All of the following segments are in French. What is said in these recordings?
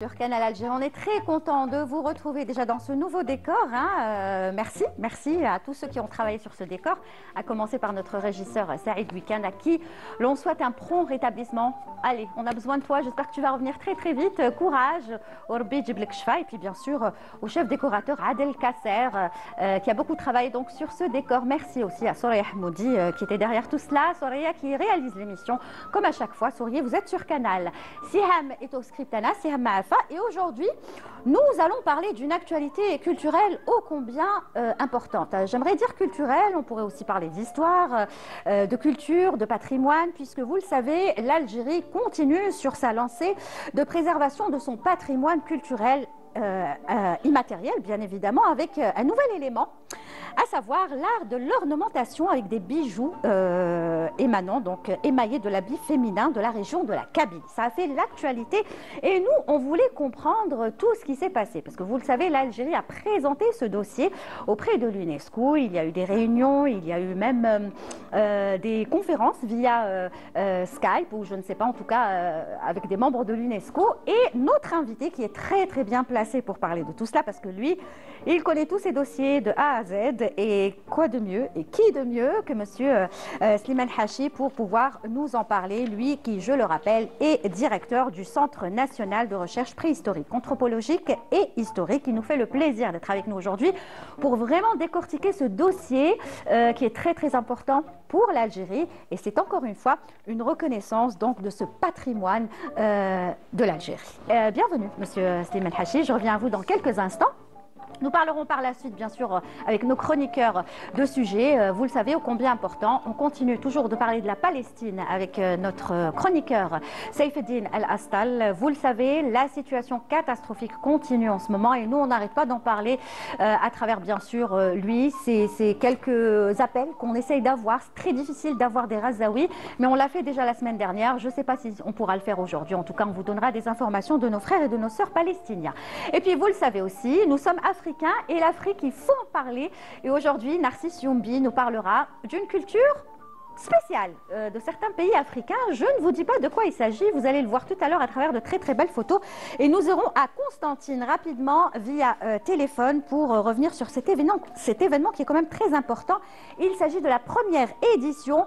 Sur Canal Algérie, on est très content de vous retrouver déjà dans ce nouveau décor. Merci à tous ceux qui ont travaillé sur ce décor, à commencer par notre régisseur Saïd Weekend, à qui l'on souhaite un prompt rétablissement. Allez, on a besoin de toi, j'espère que tu vas revenir très très vite. Courage, Orbi Djiblek Shfa, et puis bien sûr au chef décorateur Adel Kasser, qui a beaucoup travaillé donc sur ce décor. Merci aussi à Soraya Hmoudi qui était derrière tout cela. Soraya qui réalise l'émission comme à chaque fois. Souriez, vous êtes sur Canal. Siham est au script Anna, Siham Maafa. Et aujourd'hui, nous allons parler d'une actualité culturelle ô combien importante. J'aimerais dire culturelle, on pourrait aussi parler d'histoire, de culture, de patrimoine, puisque vous le savez, l'Algérie continue sur sa lancée de préservation de son patrimoine culturel immatériel, bien évidemment, avec un nouvel élément, à savoir l'art de l'ornementation avec des bijoux émanant, donc émaillés de l'habit féminin de la région de la Kabylie. Ça a fait l'actualité et nous, on voulait comprendre tout ce qui s'est passé. Parce que vous le savez, l'Algérie a présenté ce dossier auprès de l'UNESCO. Il y a eu des réunions, il y a eu même des conférences via Skype, ou je ne sais pas, en tout cas avec des membres de l'UNESCO. Et notre invité qui est très très bien placé pour parler de tout cela, parce que lui, il connaît tous ces dossiers de A à Z. Et quoi de mieux, et qui de mieux que monsieur Slimane Hachi pour pouvoir nous en parler, lui qui, je le rappelle, est directeur du Centre national de recherche préhistorique, anthropologique et historique. Il nous fait le plaisir d'être avec nous aujourd'hui pour vraiment décortiquer ce dossier qui est très très important pour l'Algérie, et c'est encore une fois une reconnaissance donc de ce patrimoine de l'Algérie. Bienvenue monsieur Slimane Hachi, je reviens à vous dans quelques instants. Nous parlerons par la suite, bien sûr, avec nos chroniqueurs de sujets. Vous le savez, ô combien important. On continue toujours de parler de la Palestine avec notre chroniqueur Saïfeddine El-Astal. Vous le savez, la situation catastrophique continue en ce moment et nous, on n'arrête pas d'en parler à travers, bien sûr, lui. C'est quelques appels qu'on essaye d'avoir. C'est très difficile d'avoir des Razaouis, mais on l'a fait déjà la semaine dernière. Je ne sais pas si on pourra le faire aujourd'hui. En tout cas, on vous donnera des informations de nos frères et de nos sœurs palestiniens. Et puis, vous le savez aussi, nous sommes africains et l'Afrique, il faut en parler. Et aujourd'hui, Narcisse Youmbi nous parlera d'une culture spéciale de certains pays africains. Je ne vous dis pas de quoi il s'agit, vous allez le voir tout à l'heure à travers de très très belles photos. Et nous irons à Constantine rapidement via téléphone pour revenir sur cet événement qui est quand même très important. Il s'agit de la première édition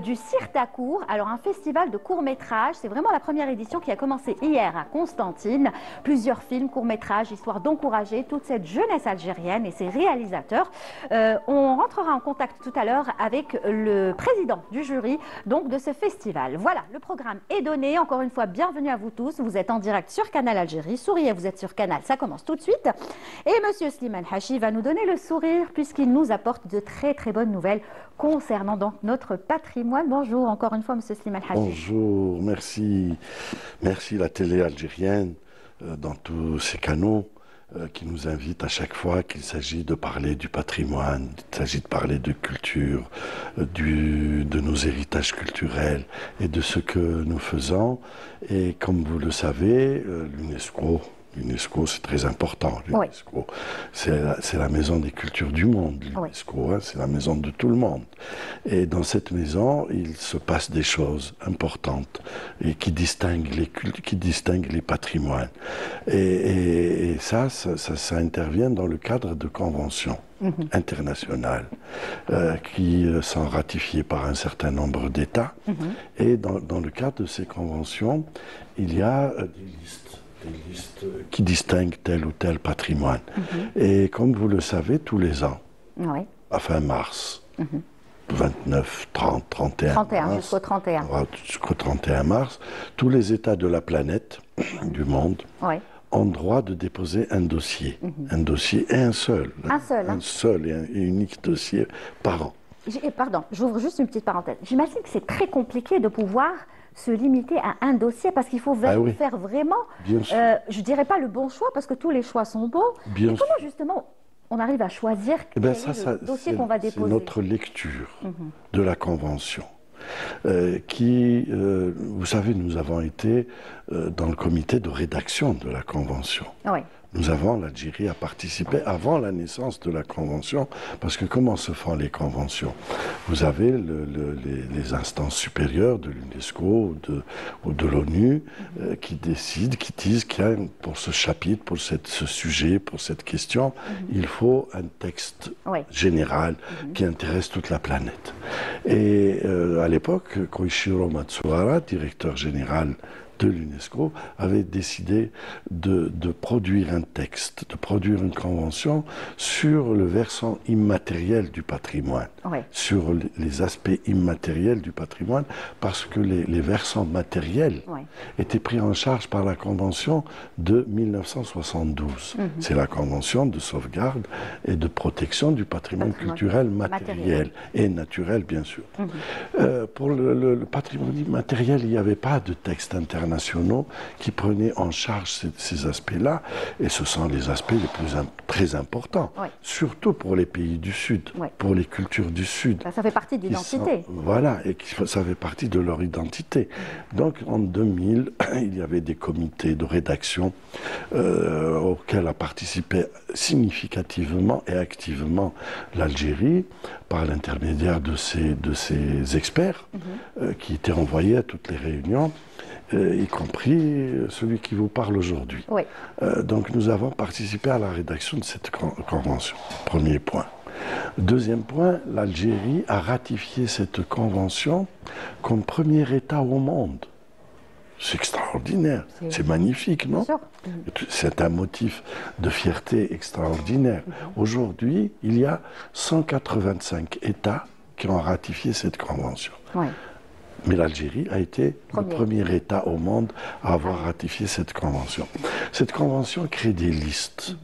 du Sirtacourt, alors un festival de courts-métrages. C'est vraiment la première édition qui a commencé hier à Constantine. Plusieurs films, courts-métrages, histoire d'encourager toute cette jeunesse algérienne et ses réalisateurs. On rentrera en contact tout à l'heure avec le président du jury donc de ce festival. Voilà, le programme est donné. Encore une fois, bienvenue à vous tous. Vous êtes en direct sur Canal Algérie. Souriez, vous êtes sur Canal. Ça commence tout de suite. Et monsieur Slimane Hachi va nous donner le sourire puisqu'il nous apporte de très très bonnes nouvelles concernant donc notre patrimoine. Bonjour encore une fois, monsieur Slimane Hachi. Bonjour, merci. Merci la télé algérienne dans tous ces canaux qui nous invite à chaque fois qu'il s'agit de parler du patrimoine, il s'agit de parler de culture, de nos héritages culturels et de ce que nous faisons. Et comme vous le savez, l'UNESCO, c'est très important. L'UNESCO, oui. C'est la maison des cultures du monde. L'UNESCO, oui. C'est la maison de tout le monde. Et dans cette maison, il se passe des choses importantes et qui distinguent les patrimoines. Et ça intervient dans le cadre de conventions internationales qui sont ratifiées par un certain nombre d'États. Et dans le cadre de ces conventions, il y a des listes qui distinguent tel ou tel patrimoine. Et comme vous le savez, tous les ans, à fin mars, 29, 30, 31 jusqu'au 31. Jusqu'au 31 mars, tous les États de la planète, du monde, ont droit de déposer un dossier. Un dossier et un seul et unique dossier par an. Pardon, j'ouvre juste une petite parenthèse. J'imagine que c'est très compliqué de pouvoir se limiter à un dossier parce qu'il faut faire vraiment, je dirais pas le bon choix parce que tous les choix sont bons. Comment justement on arrive à choisir le dossier qu'on va déposer? C'est notre lecture de la Convention. Vous savez, nous avons été dans le comité de rédaction de la Convention. l'Algérie a participé avant la naissance de la Convention, parce que comment se font les conventions? Vous avez les instances supérieures de l'UNESCO ou de l'ONU qui décident, qui disent qu'il y a pour ce chapitre, pour ce sujet, pour cette question, il faut un texte général qui intéresse toute la planète. Et à l'époque, Koichiro Matsuhara, directeur général de l'UNESCO, avait décidé de produire un texte, de produire une convention sur le versant immatériel du patrimoine, sur les aspects immatériels du patrimoine, parce que les versants matériels étaient pris en charge par la convention de 1972. C'est la convention de sauvegarde et de protection du patrimoine culturel matériel et naturel, bien sûr. Pour le patrimoine immatériel, il n'y avait pas de texte international qui prenaient en charge ces aspects-là, et ce sont les aspects les plus très importants, surtout pour les pays du Sud, pour les cultures du Sud. Ça fait partie de l'identité. Voilà, et ça fait partie de leur identité. Donc en 2000, il y avait des comités de rédaction auxquels a participé significativement et activement l'Algérie, par l'intermédiaire de ces experts qui étaient envoyés à toutes les réunions, y compris celui qui vous parle aujourd'hui. Donc nous avons participé à la rédaction de cette convention. Premier point. Deuxième point, l'Algérie a ratifié cette convention comme premier État au monde. C'est extraordinaire, c'est magnifique, non? C'est un motif de fierté extraordinaire. Aujourd'hui, il y a 185 États qui ont ratifié cette convention. Mais l'Algérie a été le premier État au monde à avoir ratifié cette convention. Cette convention crée des listes.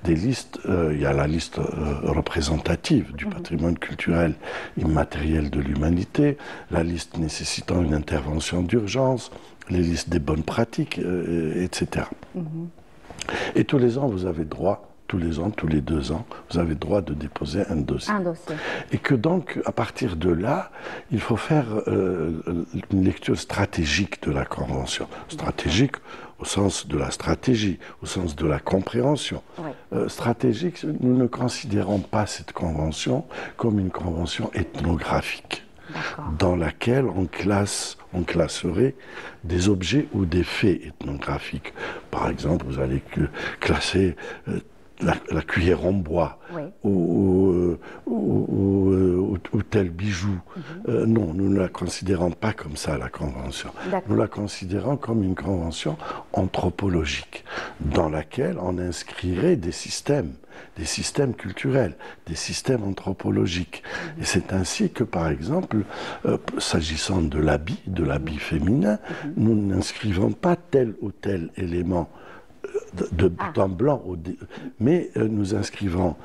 Des listes, il y a la liste représentative du patrimoine culturel immatériel de l'humanité, la liste nécessitant une intervention d'urgence, les listes des bonnes pratiques, etc. Et tous les ans, vous avez droit, tous les 2 ans, vous avez le droit de déposer un dossier. Et que donc, à partir de là, il faut faire une lecture stratégique de la Convention. Stratégique au sens de la stratégie, au sens de la compréhension. Stratégique, nous ne considérons pas cette Convention comme une convention ethnographique, dans laquelle on classerait des objets ou des faits ethnographiques. Par exemple, vous allez classer la cuillère en bois ou tel bijou. Non, nous ne la considérons pas comme ça, la Convention. Nous la considérons comme une convention anthropologique, dans laquelle on inscrirait des systèmes culturels, des systèmes anthropologiques. Et c'est ainsi que, par exemple, s'agissant de l'habit féminin, nous n'inscrivons pas tel ou tel élément de but en blanc, mais nous inscrivons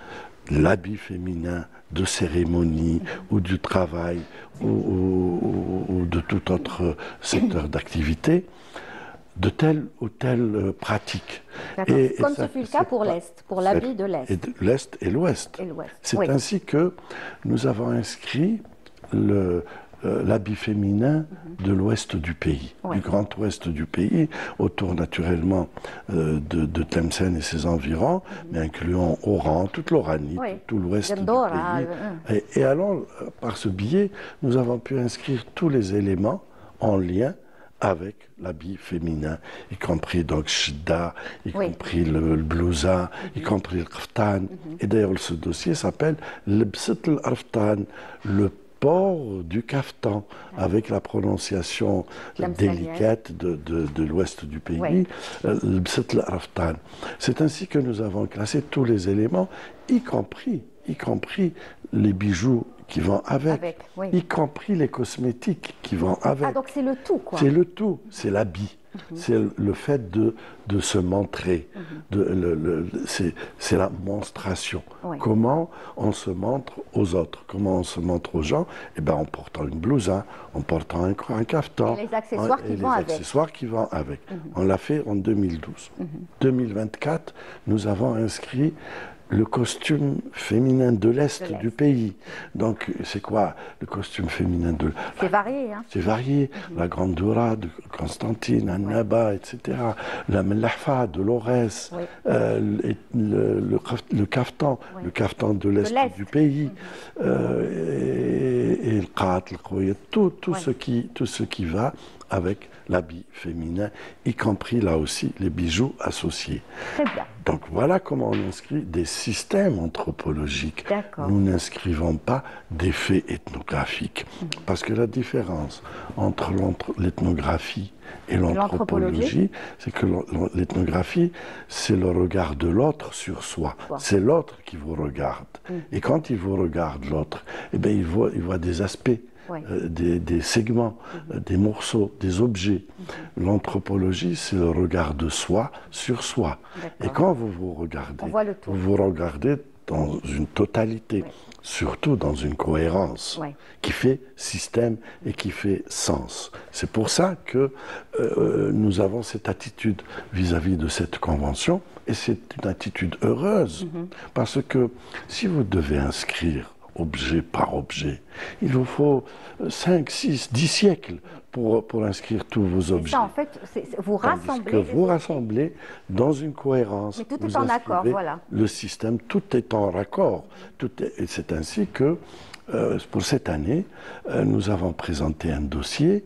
l'habit féminin de cérémonie ou du travail ou de tout autre secteur d'activité, de telle ou telle pratique. Comme ce fut le cas pour l'Est, pour l'habit de l'Est. L'Est et l'Ouest. C'est ainsi que nous avons inscrit l'habit féminin de l'ouest du pays, du grand ouest du pays, autour naturellement de Tlemcen et ses environs, mais incluant Oran, toute l'Oranie, tout l'ouest du pays. Et alors, par ce biais, nous avons pu inscrire tous les éléments en lien avec l'habit féminin, y compris donc Shidda, y compris le blousa, y compris le kaftan. Et d'ailleurs, ce dossier s'appelle le Bsit al-Arftan, le port du caftan, avec la prononciation délicate de l'ouest du pays, le Bsit al-Arftan. C'est ainsi que nous avons classé tous les éléments, y compris les bijoux qui vont avec, y compris les cosmétiques qui vont avec. Donc c'est le tout, quoi. C'est le tout, c'est l'habit. C'est le fait de se montrer. C'est la monstration. Comment on se montre aux autres, comment on se montre aux gens, en portant une blouse, en portant un caftan. Et les accessoires qui vont avec. On l'a fait en 2012. 2024, nous avons inscrit le costume féminin de l'Est du pays. Donc, c'est quoi le costume féminin de l'Est? C'est varié, hein? C'est varié. La Grande Doura de Constantine, Annaba, etc. La Mellahfa de Lorès, le kaftan, le kaftan de l'Est du pays, et le qat, le khouyat, tout ce qui va avec l'habit féminin, y compris là aussi les bijoux associés. Très bien. Donc voilà comment on inscrit des systèmes anthropologiques. Nous n'inscrivons pas des faits ethnographiques. Parce que la différence entre l'ethnographie et l'anthropologie, c'est que l'ethnographie, c'est le regard de l'autre sur soi. C'est l'autre qui vous regarde. Et quand il vous regarde, l'autre, eh bien, il voit des aspects. Des segments, des morceaux, des objets. L'anthropologie, c'est le regard de soi sur soi. Et quand vous regardez, vous vous regardez dans une totalité, surtout dans une cohérence qui fait système et qui fait sens. C'est pour ça que nous avons cette attitude vis-à-vis de cette convention, et c'est une attitude heureuse, parce que si vous devez inscrire objet par objet, il vous faut 5, 6, 10 siècles pour inscrire tous vos objets. Ça, en fait, vous rassemblez. Que vous rassemblez dans une cohérence. Mais tout est en accord, voilà. Le système, tout est en raccord. Et c'est ainsi que, pour cette année, nous avons présenté un dossier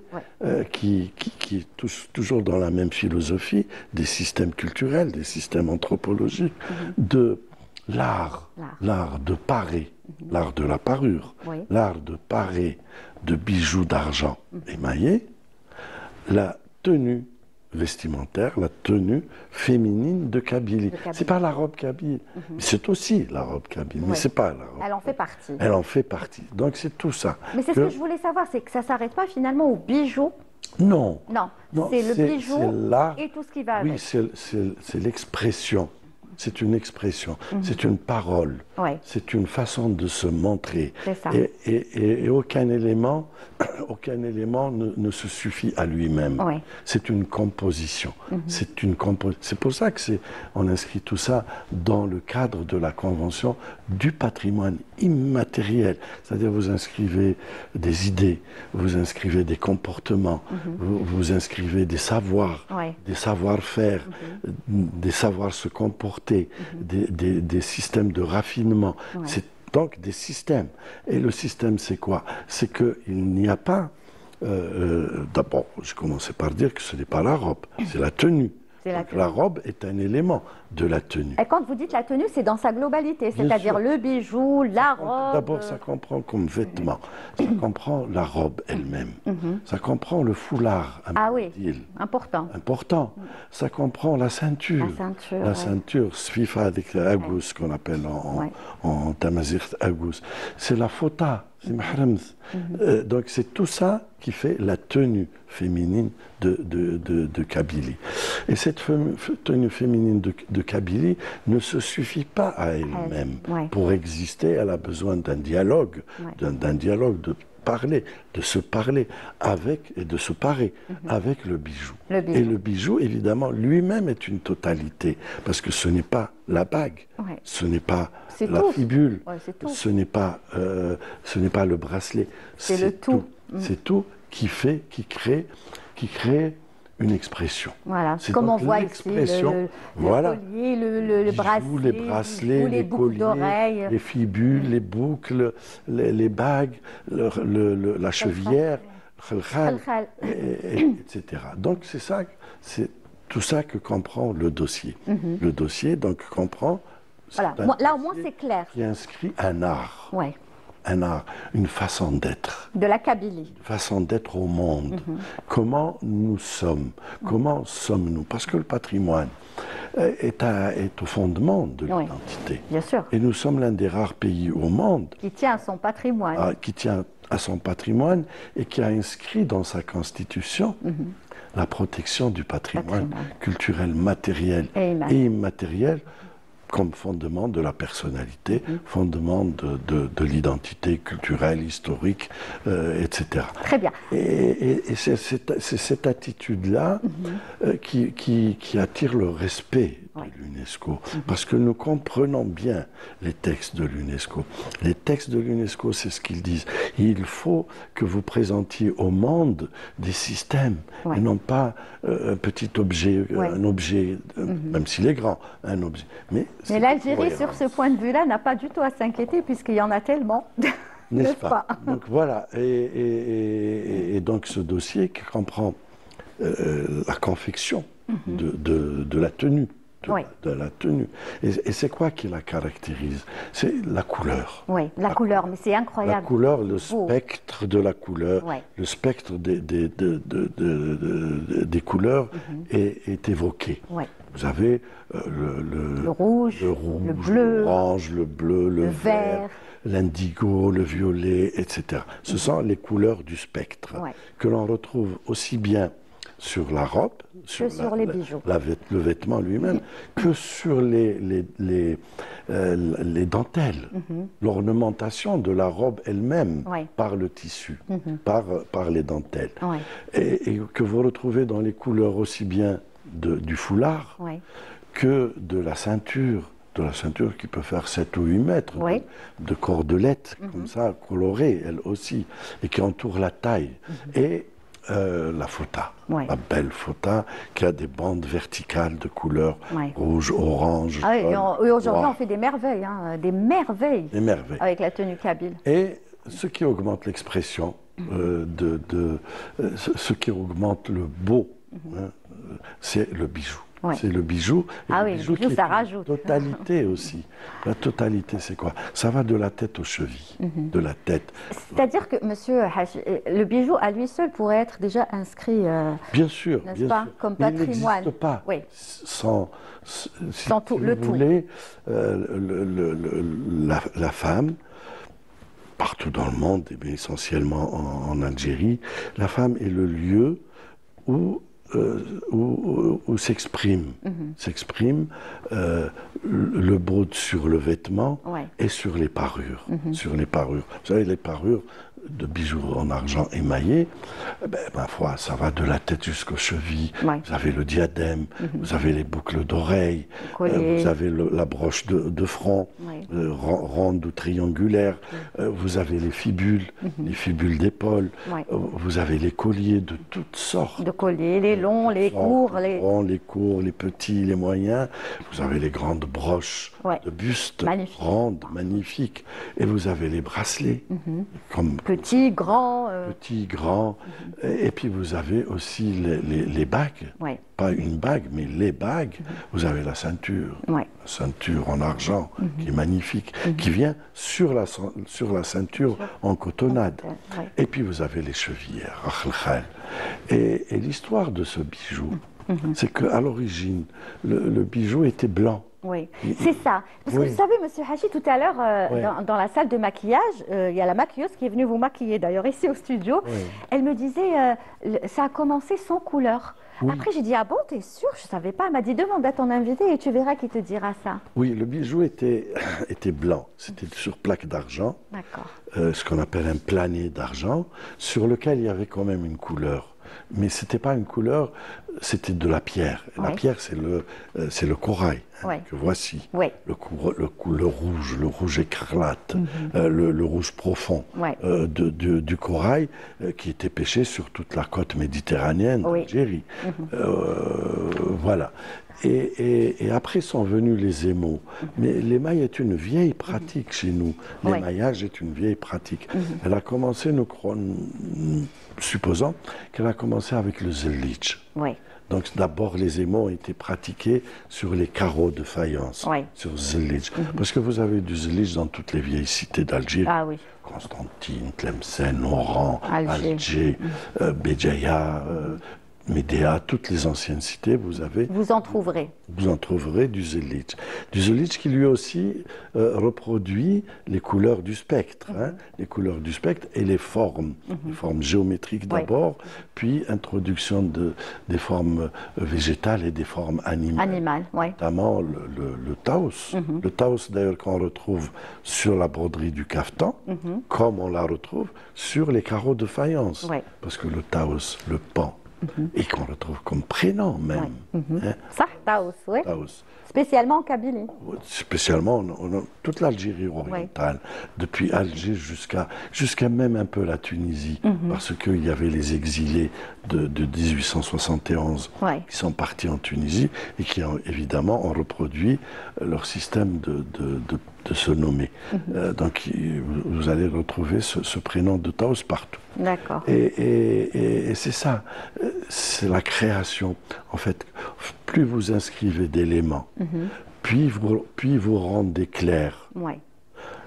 qui est toujours dans la même philosophie des systèmes culturels, des systèmes anthropologiques, de l'art de parer, l'art de la parure, l'art de parer de bijoux d'argent émaillés, la tenue vestimentaire, la tenue féminine de Kabylie. C'est pas la robe kabyle, c'est aussi la robe kabyle, mais c'est pas la robe. Elle en fait partie. Elle en fait partie. Donc c'est tout ça. Mais c'est ce que je voulais savoir, c'est que ça s'arrête pas finalement aux bijoux. Non. Non, c'est le bijou et tout ce qui va avec. Oui, c'est l'expression. C'est une expression, c'est une parole, c'est une façon de se montrer. Ça. Et aucun élément ne se suffit à lui-même. C'est une composition. C'est pour ça qu'on inscrit tout ça dans le cadre de la Convention du patrimoine immatériel. C'est-à-dire vous inscrivez des idées, vous inscrivez des comportements, vous inscrivez des savoirs, des savoir-faire, des savoirs se comporter, des systèmes de raffinement. C'est donc des systèmes. Et le système, c'est quoi? C'est qu'il n'y a pas... D'abord, je commençais par dire que ce n'est pas la robe, c'est la tenue. La robe est un élément de la tenue. Et quand vous dites la tenue, c'est dans sa globalité, c'est-à-dire le bijou, la robe... D'abord, ça comprend comme vêtement, ça comprend la robe elle-même, ça comprend le foulard, important. Ça comprend la ceinture. La ceinture, sfifa avec agous, qu'on appelle en tamazight agous. C'est la fota, c'est mahramz. Donc c'est tout ça qui fait la tenue féminine de Kabylie. Et cette tenue féminine de Kabylie ne se suffit pas à elle-même. Pour exister, elle a besoin d'un dialogue, d'un dialogue de parler, de se parler avec et de se parer avec le bijou. Et le bijou, évidemment, lui-même est une totalité, parce que ce n'est pas la bague, ce n'est pas la fibule, ce n'est pas le bracelet, c'est le tout. C'est tout qui crée une expression. Voilà, comme on voit ici, le collier, le bracelet, les bracelets, les boucles d'oreilles, les fibules, les boucles, les bagues, la chevillère, etc. Donc c'est tout ça que comprend le dossier. Le dossier donc comprend... Voilà, là au moins c'est clair. Qui inscrit un art. Un art, une façon d'être. De la Kabylie. Une façon d'être au monde. Comment nous sommes? Comment sommes-nous? Parce que le patrimoine est au fondement de l'identité. Bien sûr. Et nous sommes l'un des rares pays au monde qui tient à son patrimoine. Qui tient à son patrimoine et qui a inscrit dans sa constitution la protection du patrimoine culturel matériel et immatériel comme fondement de la personnalité, fondement de l'identité culturelle, historique, etc. Très bien. Et c'est cette attitude-là qui attire le respect Ouais. de l'UNESCO, parce que nous comprenons bien les textes de l'UNESCO. Les textes de l'UNESCO, c'est ce qu'ils disent. Il faut que vous présentiez au monde des systèmes, Ouais. et non pas un petit objet, Ouais. un objet, même s'il est grand, un objet. Mais l'Algérie, sur ce point de vue-là, n'a pas du tout à s'inquiéter puisqu'il y en a tellement. n'est-ce N'est-ce pas? pas? Donc voilà, et donc ce dossier qui comprend la confection de la tenue. Oui. De la tenue. Et c'est quoi qui la caractérise? C'est la couleur. Oui, la couleur, mais c'est La incroyable. couleur, le Beau. spectre de la couleur, Ouais. le spectre des couleurs est évoqué. Ouais. Vous avez Le rouge, le bleu, l'orange, le bleu, le vert, vert. l'indigo, le violet, etc. Ce sont les couleurs du spectre Ouais. que l'on retrouve aussi bien sur la robe, sur les bijoux. le vêtement lui-même, que sur les dentelles, l'ornementation de la robe elle-même Ouais. par le tissu, par les dentelles. Ouais. Et que vous retrouvez dans les couleurs aussi bien du foulard Ouais. que de la ceinture qui peut faire 7 ou 8 mètres, Oui. de cordelettes, comme ça, colorées, elle aussi, et qui entoure la taille. Et la fauta, Ouais. la belle fauta, qui a des bandes verticales de couleurs Ouais. rouge, orange, Ah oui, jaune, et aujourd'hui, noir. on fait des merveilles, hein, des merveilles Des merveilles. avec la tenue kabyle. Et ce qui augmente l'expression, ce qui augmente le beau, hein, c'est le bijou. Ouais. C'est le bijou. Et Ah le oui, le bijou bijou, qui ça est une rajoute. totalité aussi. La totalité, c'est quoi? Ça va de la tête aux chevilles, de la tête. C'est-à-dire que, monsieur Hachi, le bijou à lui seul pourrait être déjà inscrit, Bien sûr, n'est-ce bien pas, sûr. comme Mais il patrimoine. n'existe pas Oui. sans Sans tout, si le vous tout. voulez, la femme, partout dans le monde, mais essentiellement en Algérie, la femme est le lieu où s'exprime le brode sur le vêtement Ouais. et sur les parures. Sur les parures. Vous savez, les parures de bijoux en argent émaillé, ma foi, ça va de la tête jusqu'aux chevilles. Ouais. Vous avez le diadème, vous avez les boucles d'oreilles, collier. vous avez la broche de front, Ouais. ronde ou triangulaire, vous avez les fibules d'épaule, Ouais. vous avez les colliers de toutes sortes. De collier, les longs, les courts, Les ronds, les courts, les petits, les moyens. Vous avez les grandes broches Ouais. de buste, Magnifique. rondes, magnifiques. Et vous avez les bracelets, comme petits, grands. petits, grands. Et puis vous avez aussi les bagues. Ouais. Pas une bague, mais les bagues. Vous avez la ceinture. Ouais. La ceinture en argent, qui est magnifique, qui vient sur la ceinture en cotonnade. Ouais. Et puis vous avez les chevillères, Rakhl Khal. Et l'histoire de ce bijou, c'est qu'à l'origine, le bijou était blanc. Oui, c'est ça. Parce que Oui. vous savez, monsieur Hachi, tout à l'heure, Oui. dans la salle de maquillage, il y a la maquilleuse qui est venue vous maquiller, d'ailleurs, ici au studio. Oui. Elle me disait, ça a commencé sans couleur. Oui. Après, j'ai dit, ah bon, t'es sûre? Je ne savais pas. Elle m'a dit, demande à ton invité et tu verras qui te dira ça. Oui, le bijou était blanc. C'était sur plaque d'argent, D'accord. ce qu'on appelle un plané d'argent, sur lequel il y avait quand même une couleur. Mais ce n'était pas une couleur, c'était de la pierre. La Oui. pierre, c'est le corail, Oui. que voici. Oui. Le rouge écarlate, le rouge profond Oui. du corail qui était pêché sur toute la côte méditerranéenne Oui. d'Algérie. Voilà. Et après sont venus les émaux. Mais l'émail est une vieille pratique chez nous. Oui. L'émaillage est une vieille pratique. Elle a commencé, nous supposons qu'elle a commencé avec le zellij. Oui. Donc d'abord, les émaux ont été pratiqués sur les carreaux de faïence, Oui. sur zellij. Parce que vous avez du zellij dans toutes les vieilles cités d'Algérie. Ah oui. Constantine, Tlemcen, Oran, Alger. Alger, Béjaïa, Médéa, toutes les anciennes cités, vous Vous en trouverez. du zellij. Du zellij qui lui aussi reproduit les couleurs du spectre, hein, les couleurs du spectre et les formes géométriques d'abord, puis introduction des formes végétales et des formes animales. Animal, oui. Notamment le taos. Le taos, d'ailleurs, qu'on retrouve sur la broderie du caftan, comme on la retrouve sur les carreaux de faïence. Ouais. Parce que le taos, le pan, et qu'on retrouve comme prénom même. Hein. Ça, Taos, oui. Taos. Spécialement en Kabylie. Spécialement toute l'Algérie orientale, depuis Alger jusqu'à même un peu la Tunisie, parce qu'il y avait les exilés de 1871 qui sont partis en Tunisie et qui évidemment ont reproduit leur système de se nommer. Donc vous allez retrouver ce prénom de Taos partout. D'accord. Et c'est ça, c'est la création. En fait, plus vous inscrivez d'éléments, puis vous rendez clair. Ouais.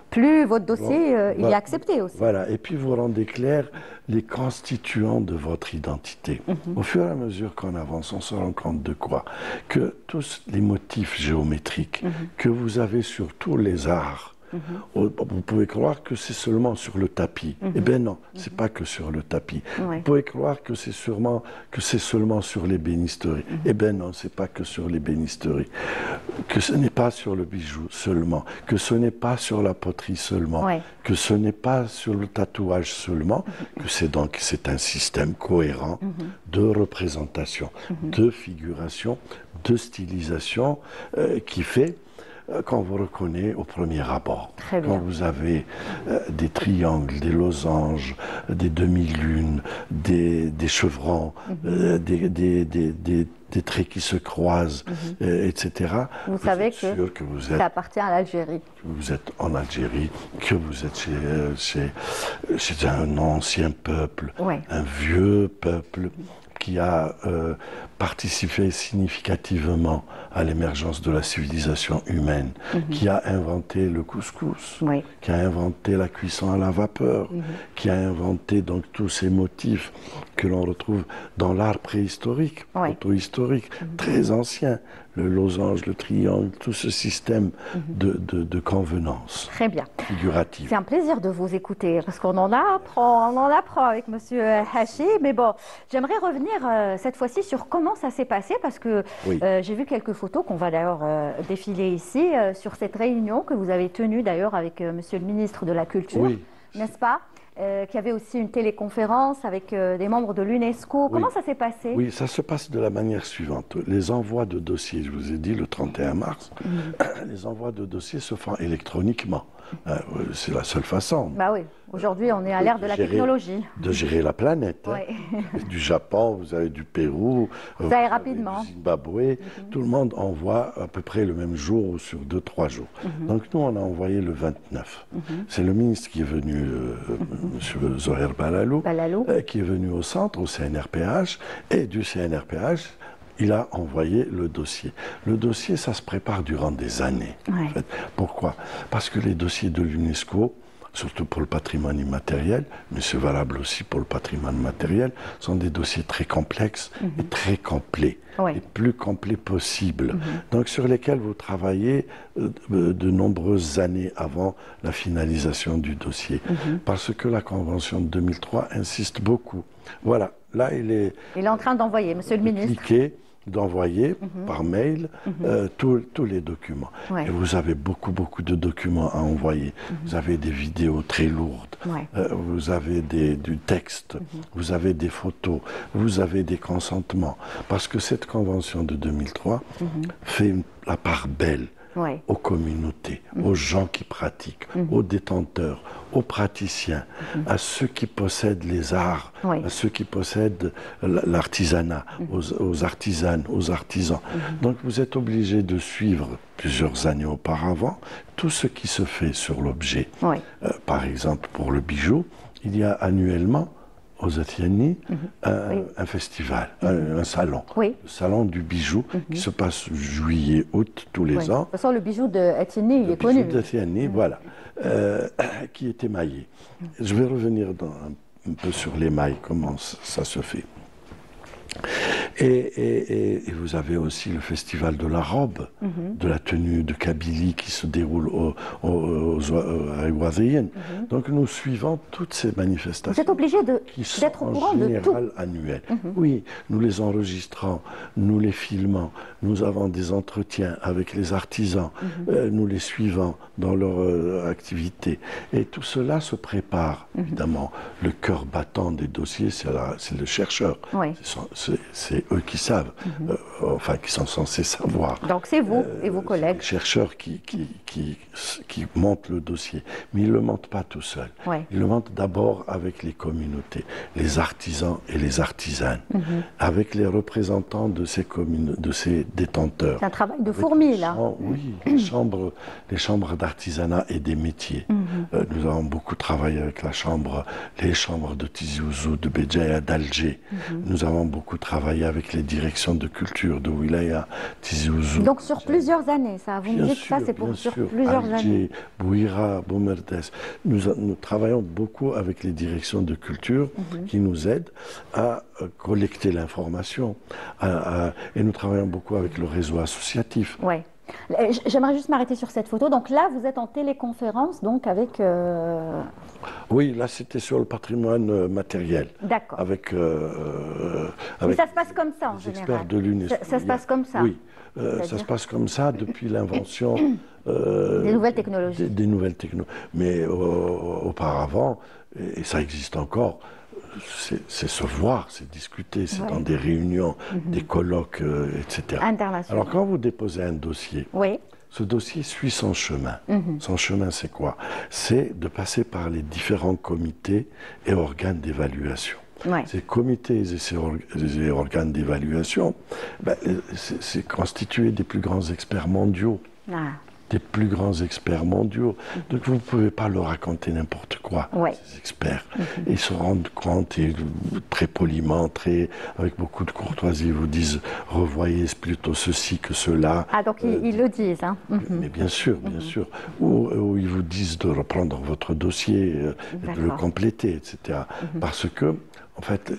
Plus votre dossier il est accepté aussi. Voilà, et puis vous rendez clair les constituants de votre identité. Au fur et à mesure qu'on avance, on se rend compte de quoi? Que tous les motifs géométriques que vous avez sur tous les arts, vous pouvez croire que c'est seulement sur le tapis. Eh bien non, c'est pas que sur le tapis. Vous pouvez croire que c'est seulement sur l'ébénisterie. Eh bien non, c'est pas que sur l'ébénisterie. Que ce n'est pas sur le bijou seulement. Que ce n'est pas sur la poterie seulement. Que ce n'est pas sur le tatouage seulement. Que c'est un système cohérent de représentation, de figuration, de stylisation qui fait qu'on vous reconnaît au premier abord. Quand vous avez des triangles, des losanges, des demi-lunes, des chevrons, des traits qui se croisent, etc. Vous savez que ça appartient à l'Algérie. Que vous êtes en Algérie, que vous êtes chez un ancien peuple, un vieux peuple qui a participé significativement à l'émergence de la civilisation humaine, qui a inventé le couscous, qui a inventé la cuisson à la vapeur, qui a inventé donc tous ces motifs que l'on retrouve dans l'art préhistorique, auto-historique, très ancien, le losange, le triangle, tout ce système de convenance figurative. C'est un plaisir de vous écouter, parce qu'on en apprend avec Monsieur Hachi. Mais bon, j'aimerais revenir cette fois-ci sur comment ça s'est passé, parce que j'ai vu quelques photos qu'on va d'ailleurs défiler ici, sur cette réunion que vous avez tenue d'ailleurs avec Monsieur le ministre de la Culture, n'est-ce pas? Qui avait aussi une téléconférence avec des membres de l'UNESCO. Comment ça s'est passé? Oui, ça se passe de la manière suivante. Les envois de dossiers, je vous ai dit le 31 mars, les envois de dossiers se font électroniquement. C'est la seule façon. Bah oui, aujourd'hui on est à l'ère de la technologie. De gérer la planète. Du Japon, vous avez du Pérou, ça aille rapidement. Du Zimbabwe, tout le monde envoie à peu près le même jour ou sur 2-3 jours. Donc nous on a envoyé le 29. C'est le ministre qui est venu, M. Zohair Balalou, qui est venu au centre, au CNRPH, et du CNRPH, il a envoyé le dossier. Le dossier, ça se prépare durant des années. En fait. Pourquoi? Parce que les dossiers de l'UNESCO, surtout pour le patrimoine immatériel, mais c'est valable aussi pour le patrimoine matériel, sont des dossiers très complexes et très complets, les plus complets possibles, donc sur lesquels vous travaillez de nombreuses années avant la finalisation du dossier, parce que la Convention de 2003 insiste beaucoup. Voilà, là il est en train d'envoyer, Monsieur le ministre. D'envoyer par mail tous les documents. Et vous avez beaucoup de documents à envoyer. Vous avez des vidéos très lourdes, vous avez du texte, vous avez des photos, vous avez des consentements. Parce que cette convention de 2003 fait la part belle aux communautés, aux gens qui pratiquent, aux détenteurs, aux praticiens, à ceux qui possèdent les arts, à ceux qui possèdent l'artisanat, aux artisanes, aux artisans. Donc vous êtes obligé de suivre plusieurs années auparavant tout ce qui se fait sur l'objet. Par exemple, pour le bijou, il y a annuellement aux Atiani, un festival, un salon, le salon du bijou qui se passe juillet, août tous les ans. De toute façon, le bijou d'Atiani, il est connu. Le bijou d'Atiani, voilà, qui est émaillé. Je vais revenir un peu sur l'émail, comment ça se fait. Et vous avez aussi le festival de la robe, de la tenue de Kabylie qui se déroule à Iwadriyen. Donc nous suivons toutes ces manifestations. Vous êtes obligé d'être au courant de tout. Annuelles. Oui, nous les enregistrons, nous les filmons, nous avons des entretiens avec les artisans, nous les suivons dans leur activité. Et tout cela se prépare, évidemment. Le cœur battant des dossiers, c'est le chercheur. c'est eux qui savent, enfin qui sont censés savoir. Donc c'est vous et vos collègues. Les chercheurs qui montent le dossier, mais ils ne le montent pas tout seuls. Ouais. Ils le montent d'abord avec les communautés, les artisans et les artisanes, avec les représentants de ces détenteurs. C'est un travail de fourmi, là. Oui, les chambres d'artisanat et des métiers. Nous avons beaucoup travaillé avec les chambres de Tizi Ouzou, de Béjaïa, d'Alger. Nous avons beaucoup travaillé avec les directions de culture de Wilaya, Tizi Ouzou. Donc sur plusieurs années, ça. Vous me dites que ça, c'est pour sur plusieurs années. Bouira, Boumerdes. Nous travaillons beaucoup avec les directions de culture qui nous aident à collecter l'information. Et nous travaillons beaucoup avec le réseau associatif. Ouais. J'aimerais juste m'arrêter sur cette photo. Donc là, vous êtes en téléconférence, donc avec... Oui, là, c'était sur le patrimoine matériel. D'accord. Avec Mais ça se passe comme ça, en les général. experts de l'UNESCO. Ça se passe comme ça. Oui, ça se passe comme ça depuis l'invention... des nouvelles technologies. Des nouvelles technologies. Mais auparavant, et ça existe encore, c'est se voir, c'est discuter, c'est dans des réunions, des colloques, etc. International. Alors quand vous déposez un dossier, ce dossier suit son chemin. Son chemin, c'est quoi? C'est de passer par les différents comités et organes d'évaluation. Ces comités et ces organes d'évaluation, c'est constitué des plus grands experts mondiaux. Des plus grands experts mondiaux. Donc vous ne pouvez pas leur raconter n'importe quoi, ces experts. Ils se rendent compte et très poliment, avec beaucoup de courtoisie, ils vous disent revoyez plutôt ceci que cela. Ah, donc ils le disent, hein. Mais bien sûr, bien sûr. Ou ils vous disent de reprendre votre dossier, de le compléter, etc. Parce que en fait,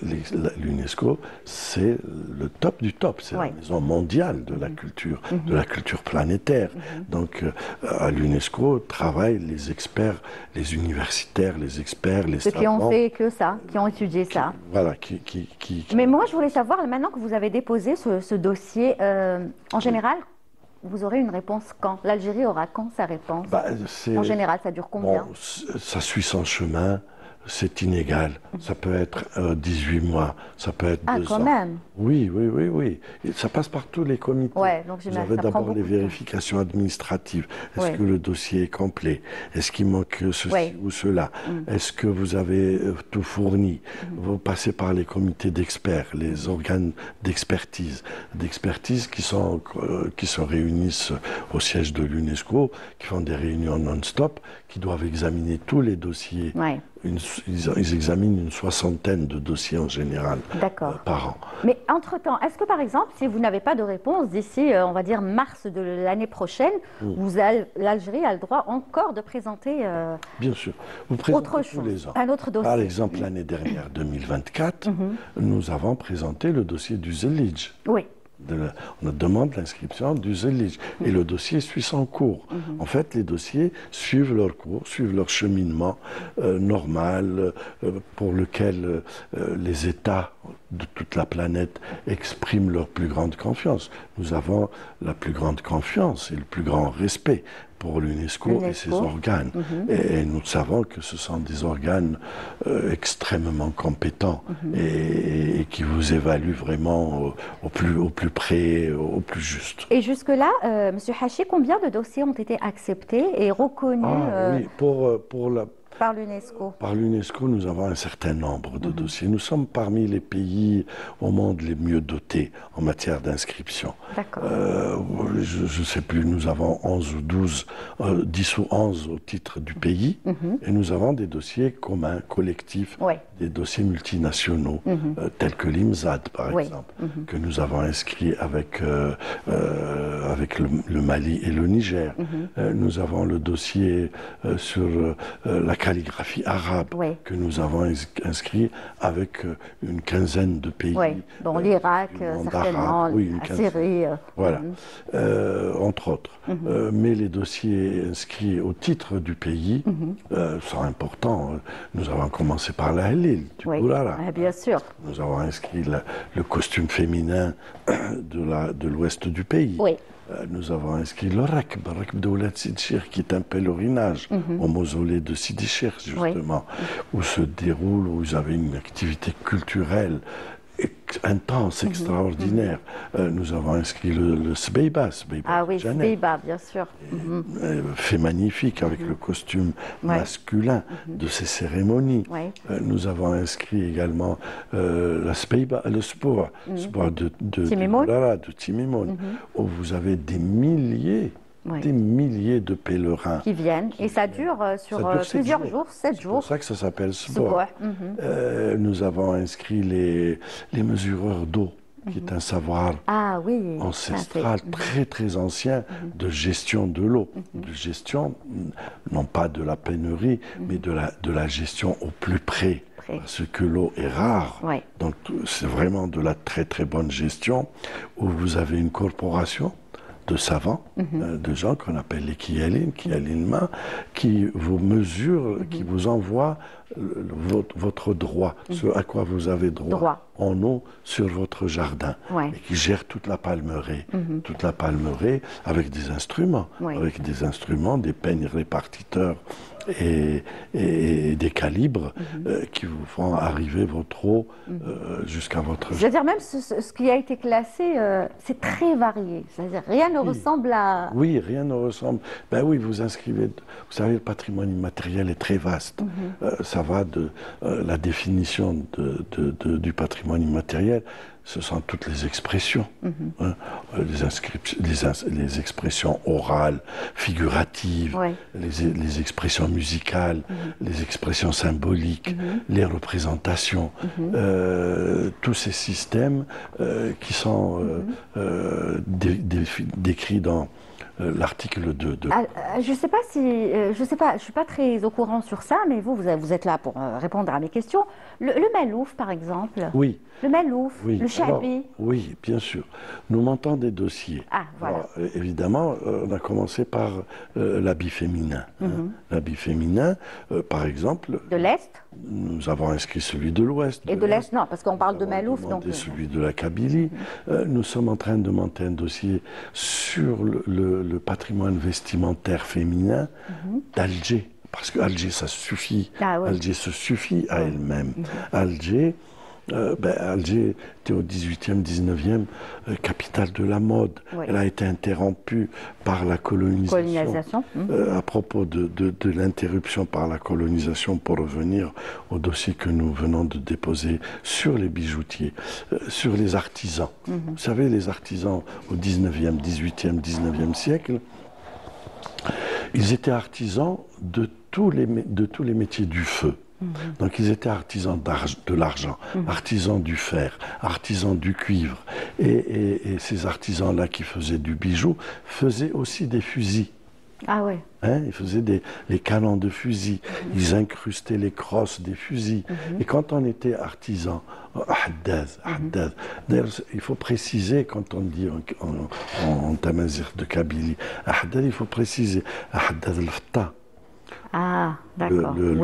l'UNESCO, c'est le top du top. C'est la maison mondiale de la culture planétaire. Donc, à l'UNESCO travaillent les experts, les universitaires, les experts, les savants. Ceux qui ont fait que ça, qui ont étudié ça. Voilà, Mais moi, je voulais savoir, maintenant que vous avez déposé ce dossier, en général, vous aurez une réponse quand? L'Algérie aura quand sa réponse? En général, ça dure combien? Ça suit son chemin. C'est inégal. Ça peut être 18 mois, ça peut être 2 ans. Ah, quand même. Oui. Et ça passe par tous les comités. Donc vous avez d'abord les vérifications administratives. Est-ce que le dossier est complet? Est-ce qu'il manque ceci ou cela? Est-ce que vous avez tout fourni? Vous passez par les comités d'experts, les organes d'expertise qui se réunissent au siège de l'UNESCO, qui font des réunions non-stop, qui doivent examiner tous les dossiers. Ils examinent une soixantaine de dossiers en général par an. Mais entre-temps, est-ce que par exemple, si vous n'avez pas de réponse d'ici, on va dire mars de l'année prochaine, l'Algérie a le droit encore de présenter bien sûr. Vous présentez autre chose, tous les ans. Un autre dossier. Par exemple, l'année dernière, 2024, nous avons présenté le dossier du Zelidj. On demande l'inscription du Zelidj. Et le dossier suit son cours. En fait, les dossiers suivent leur cours, suivent leur cheminement normal pour lequel les États de toute la planète expriment leur plus grande confiance. Nous avons la plus grande confiance et le plus grand respect pour l'UNESCO et ses organes. Et nous savons que ce sont des organes extrêmement compétents et qui vous évaluent vraiment au plus près, au plus juste. Et jusque-là, M. Hachi, combien de dossiers ont été acceptés et reconnus par l'UNESCO? Par l'UNESCO, nous avons un certain nombre de dossiers. Nous sommes parmi les pays au monde les mieux dotés en matière d'inscription. Je ne sais plus, nous avons 11 ou 12, 10 ou 11 au titre du pays. Et nous avons des dossiers communs, collectifs, des dossiers multinationaux, tels que l'IMSAD, par exemple, que nous avons inscrit avec le Mali et le Niger. Nous avons le dossier sur la calligraphie arabe que nous avons inscrit avec une quinzaine de pays. Bon, l'Irak, certainement, la Syrie. Voilà, entre autres. Mais les dossiers inscrits au titre du pays sont importants. Nous avons commencé par la Halil, du Bourara. Bien sûr. Nous avons inscrit le costume féminin de l'ouest du pays. Nous avons inscrit le Rakb de Oulad Sidi Cheikh, qui est un pèlerinage au mausolée de Sidi Cheikh, justement, où se déroule, où ils avaient une activité culturelle intense, extraordinaire. Nous avons inscrit le Sbeiba Ah oui, Janet, Sbeiba, bien sûr. fait magnifique avec le costume masculin de ces cérémonies. Oui. Nous avons inscrit également la Sbeiba, le Spoor de Timimoun. de Timimoun, où vous avez des milliers de pèlerins Qui viennent. Et ça dure sur plusieurs jours, 7 C'est jours. pour ça que ça s'appelle Spoor. Nous avons inscrit les mesureurs d'eau, qui est un savoir Ah oui. ancestral très très ancien de gestion de l'eau, de gestion non pas de la pénurie, mais de la gestion au plus près. Parce que l'eau est rare, donc c'est vraiment de la très très bonne gestion, où vous avez une corporation de savants, de gens qu'on appelle les Kialinma, qui vous mesurent, qui vous envoient votre droit, ce à quoi vous avez droit en eau sur votre jardin, et qui gèrent toute la palmeraie, avec des instruments, des peignes répartiteurs et des calibres qui vous font arriver votre eau jusqu'à votre jardin. C'est-à-dire même ce qui a été classé, c'est très varié. C'est-à-dire rien ne ressemble à... Oui, rien ne ressemble. Ben oui, vous inscrivez... Vous savez, le patrimoine immatériel est très vaste. Ça va de la définition du patrimoine immatériel. Ce sont toutes les expressions, les expressions orales, figuratives, les expressions musicales, les expressions symboliques, les représentations, tous ces systèmes qui sont décrits dans l'article 2 de... je ne sais pas si, je suis pas très au courant sur ça, mais vous êtes là pour répondre à mes questions. Le Malouf, par exemple. Oui. Le Malouf, le Chabi. Oui, bien sûr. Nous montons des dossiers. Ah, voilà. Alors, évidemment, on a commencé par l'habit féminin. L'habit féminin, par exemple... De l'Est. Nous avons inscrit celui de l'Ouest. Et de l'Est, non, parce qu'on parle de Malouf. Donc... celui de la Kabylie. Nous sommes en train de monter un dossier sur le patrimoine vestimentaire féminin d'Alger. Parce que Alger, ça suffit. Alger se suffit à elle-même. Alger, Alger était au 18e, 19e, capitale de la mode. Elle a été interrompue par la colonisation. À propos de l'interruption par la colonisation, pour revenir au dossier que nous venons de déposer sur les bijoutiers, sur les artisans. Vous savez, les artisans au 19e, 18e, 19e siècle, ils étaient artisans de tous les métiers du feu. Donc ils étaient artisans de l'argent, artisans du fer, artisans du cuivre. Et ces artisans-là qui faisaient du bijou faisaient aussi des fusils. Ah ouais. Ils faisaient les canons de fusil, ils incrustaient les crosses des fusils. Et quand on était artisan, Haddad. D'ailleurs, il faut préciser, quand on dit en tamazir de Kabylie, Haddad, il faut préciser Haddad al-Fatta. Ah, d'accord. Le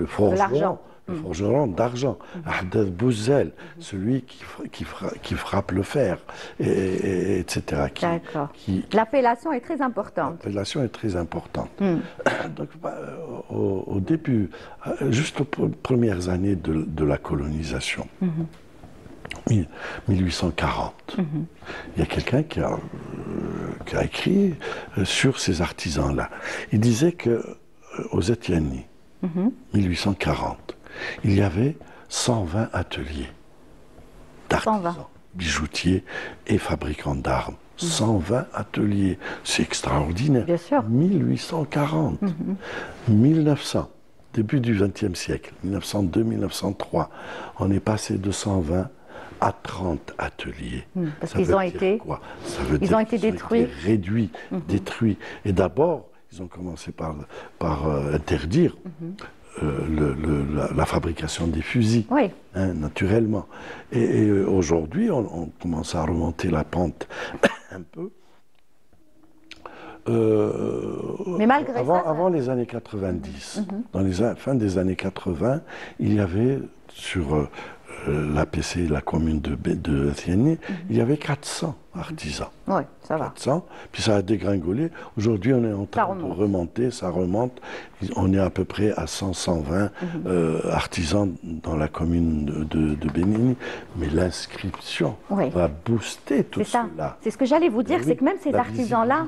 forgeron d'argent, Haddad Bouzel, celui qui frappe le fer, etc. D'accord. L'appellation est très importante. L'appellation est très importante. Donc, au début, juste aux premières années de la colonisation, 1840, il y a quelqu'un qui a écrit sur ces artisans-là. Il disait qu'aux Étiennes, 1840, il y avait 120 ateliers d'artisans, bijoutiers et fabricants d'armes. 120 ateliers, c'est extraordinaire. Bien sûr. 1840, 1900, début du XXe siècle, 1902-1903, on est passé de 120 à 30 ateliers. Parce qu'ils ont été quoi? Ça veut dire qu'ils détruits. ont été réduits, détruits. Et d'abord, ils ont commencé par interdire la fabrication des fusils, naturellement. Et aujourd'hui, on commence à remonter la pente un peu. Mais malgré avant les années 90, dans les fins des années 80, il y avait sur l'APC, la commune de Thiény, il y avait 400 artisans. Oui, ça va. 400, puis ça a dégringolé. Aujourd'hui, on est en train de remonter, ça remonte. On est à peu près à 100, 120 artisans dans la commune de Bénigny. Mais l'inscription va booster tout cela. C'est ce que j'allais vous dire, c'est que même ces artisans-là,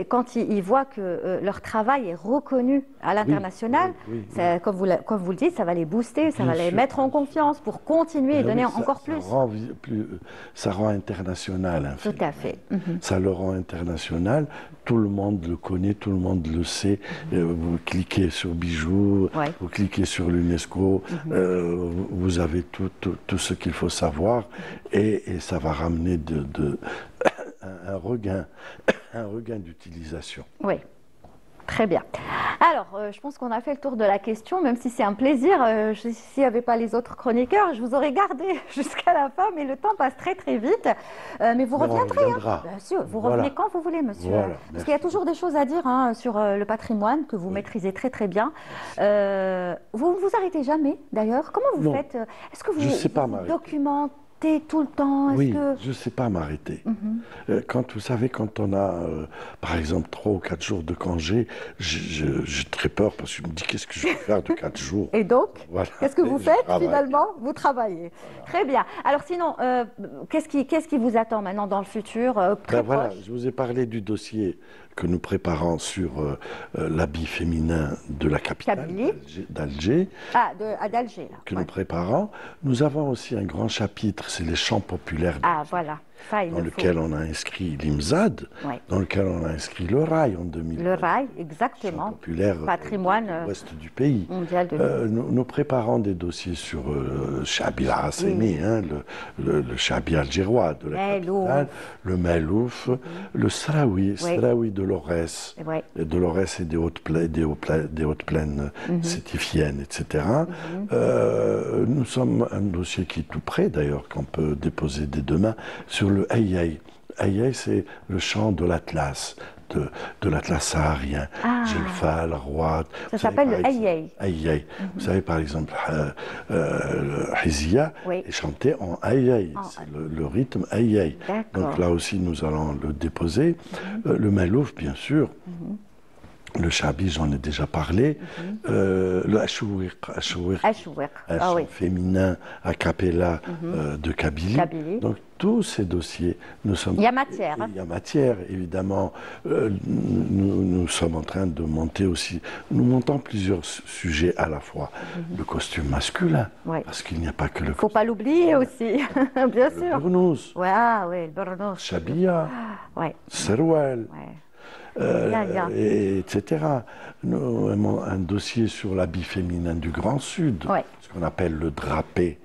quand ils voient que leur travail est reconnu à l'international, comme vous le dites, ça va les booster, ça va les mettre en confiance pour continuer et donner encore plus. Ça rend international. Tout à fait. Ça le rend international. Tout le monde le connaît, tout le monde le sait. Vous cliquez sur Bijoux, vous cliquez sur l'UNESCO, vous avez tout ce qu'il faut savoir et ça va ramener un regain d'utilisation. Oui, très bien. Alors, je pense qu'on a fait le tour de la question, même si c'est un plaisir. S'il n'y avait pas les autres chroniqueurs, je vous aurais gardé jusqu'à la fin, mais le temps passe très très vite. Mais vous reviendrez. Bien sûr, vous revenez quand vous voulez, monsieur. Parce qu'il y a toujours des choses à dire sur le patrimoine que vous maîtrisez très très bien. Vous ne vous arrêtez jamais, d'ailleurs. Comment vous faites? Est-ce que vous documentez tout le temps? Oui, je ne sais pas m'arrêter. Quand on a, par exemple, 3 ou 4 jours de congé, j'ai très peur parce que je me dis qu'est-ce que je vais faire de 4 jours. Et donc, qu'est-ce que vous faites finalement? Vous travaillez. Très bien. Alors sinon, qu'est-ce qui vous attend maintenant dans le futur je vous ai parlé du dossier que nous préparons sur l'habit féminin de la capitale d'Alger. D'Alger. Que nous préparons. Nous avons aussi un grand chapitre, c'est les chants populaires. Dans lequel on a inscrit l'IMZAD, dans lequel on a inscrit le rail en 2000. Le rail, exactement. Populaire patrimoine de l'ouest du pays. Mondial de nous préparons des dossiers sur le Chabi al-Hassemi, le Chabi algérois de la capitale, le Melouf, le Sraoui de l'Aurès, de l'Aurès et des hautes plaines sétifiennes, etc. Nous sommes un dossier qui est tout prêt, d'ailleurs, qu'on peut déposer dès demain, sur le Aïaï. Aïaï, c'est le chant de l'Atlas, de l'Atlas saharien. Jelfa, la Rouat. Ça s'appelle le Aïaï. Aïaï. Vous savez, par exemple, Hizia est chanté en Aïaï. C'est le rythme Aïaï. Donc là aussi, nous allons le déposer. Le Melouf, bien sûr. Le Chabi, j'en ai déjà parlé. Le Achouiq, féminin a cappella de Kabylie. Donc tous ces dossiers, nous sommes... Il y a matière. Il y a matière, évidemment. Nous sommes en train de monter aussi... Nous montons plusieurs sujets à la fois. Le costume masculin, parce qu'il n'y a pas que le... Il ne faut pas l'oublier aussi, bien sûr. Le bournous. Le bournous. Chabia. Serwal. Etc. Nous avons un dossier sur l'habit féminin du Grand Sud, ce qu'on appelle le drapé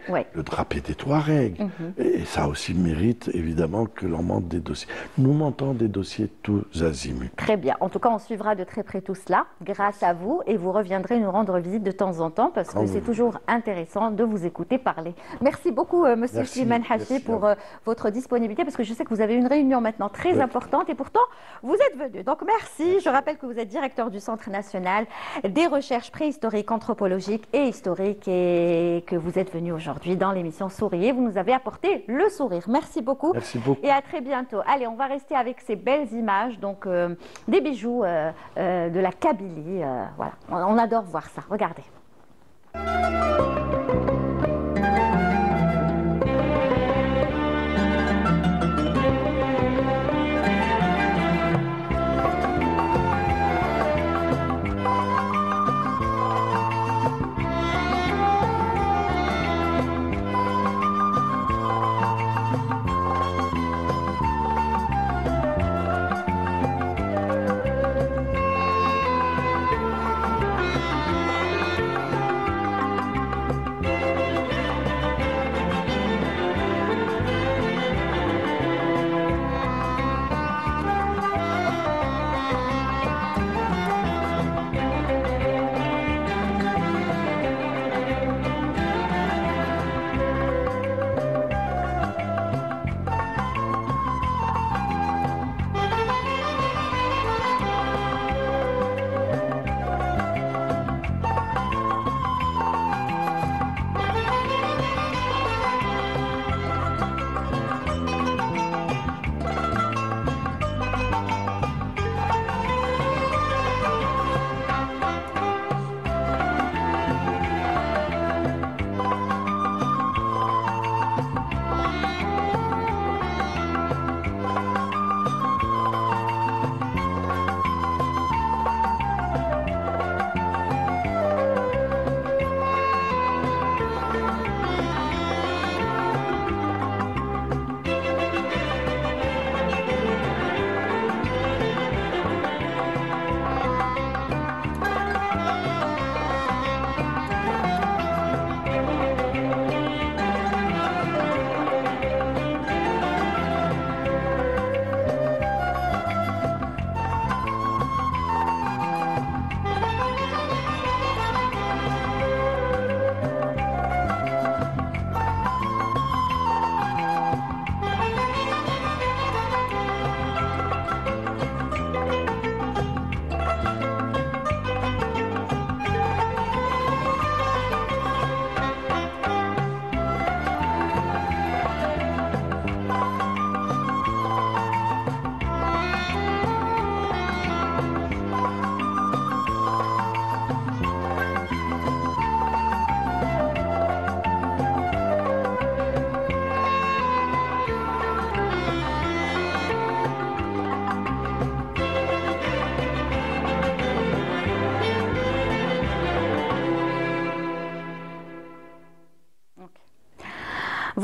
des Touaregs. Et ça aussi mérite évidemment que l'on monte des dossiers. Nous montons des dossiers tous azimuts. Très bien. En tout cas, on suivra de très près tout cela grâce à vous et vous reviendrez nous rendre visite de temps en temps parce que c'est toujours intéressant de vous écouter parler. Merci beaucoup, monsieur Slimane Hachi, pour votre disponibilité parce que je sais que vous avez une réunion maintenant très importante et pourtant vous êtes venu. Donc merci. Je rappelle que vous êtes directeur du Centre national des recherches préhistoriques, anthropologiques et historiques et que vous êtes venu aujourd'hui dans l'émission Souriez. Vous nous avez apporté le sourire. Merci beaucoup. Merci beaucoup. Et à très bientôt. Allez, on va rester avec ces belles images, donc des bijoux de la Kabylie. Voilà, on adore voir ça. Regardez.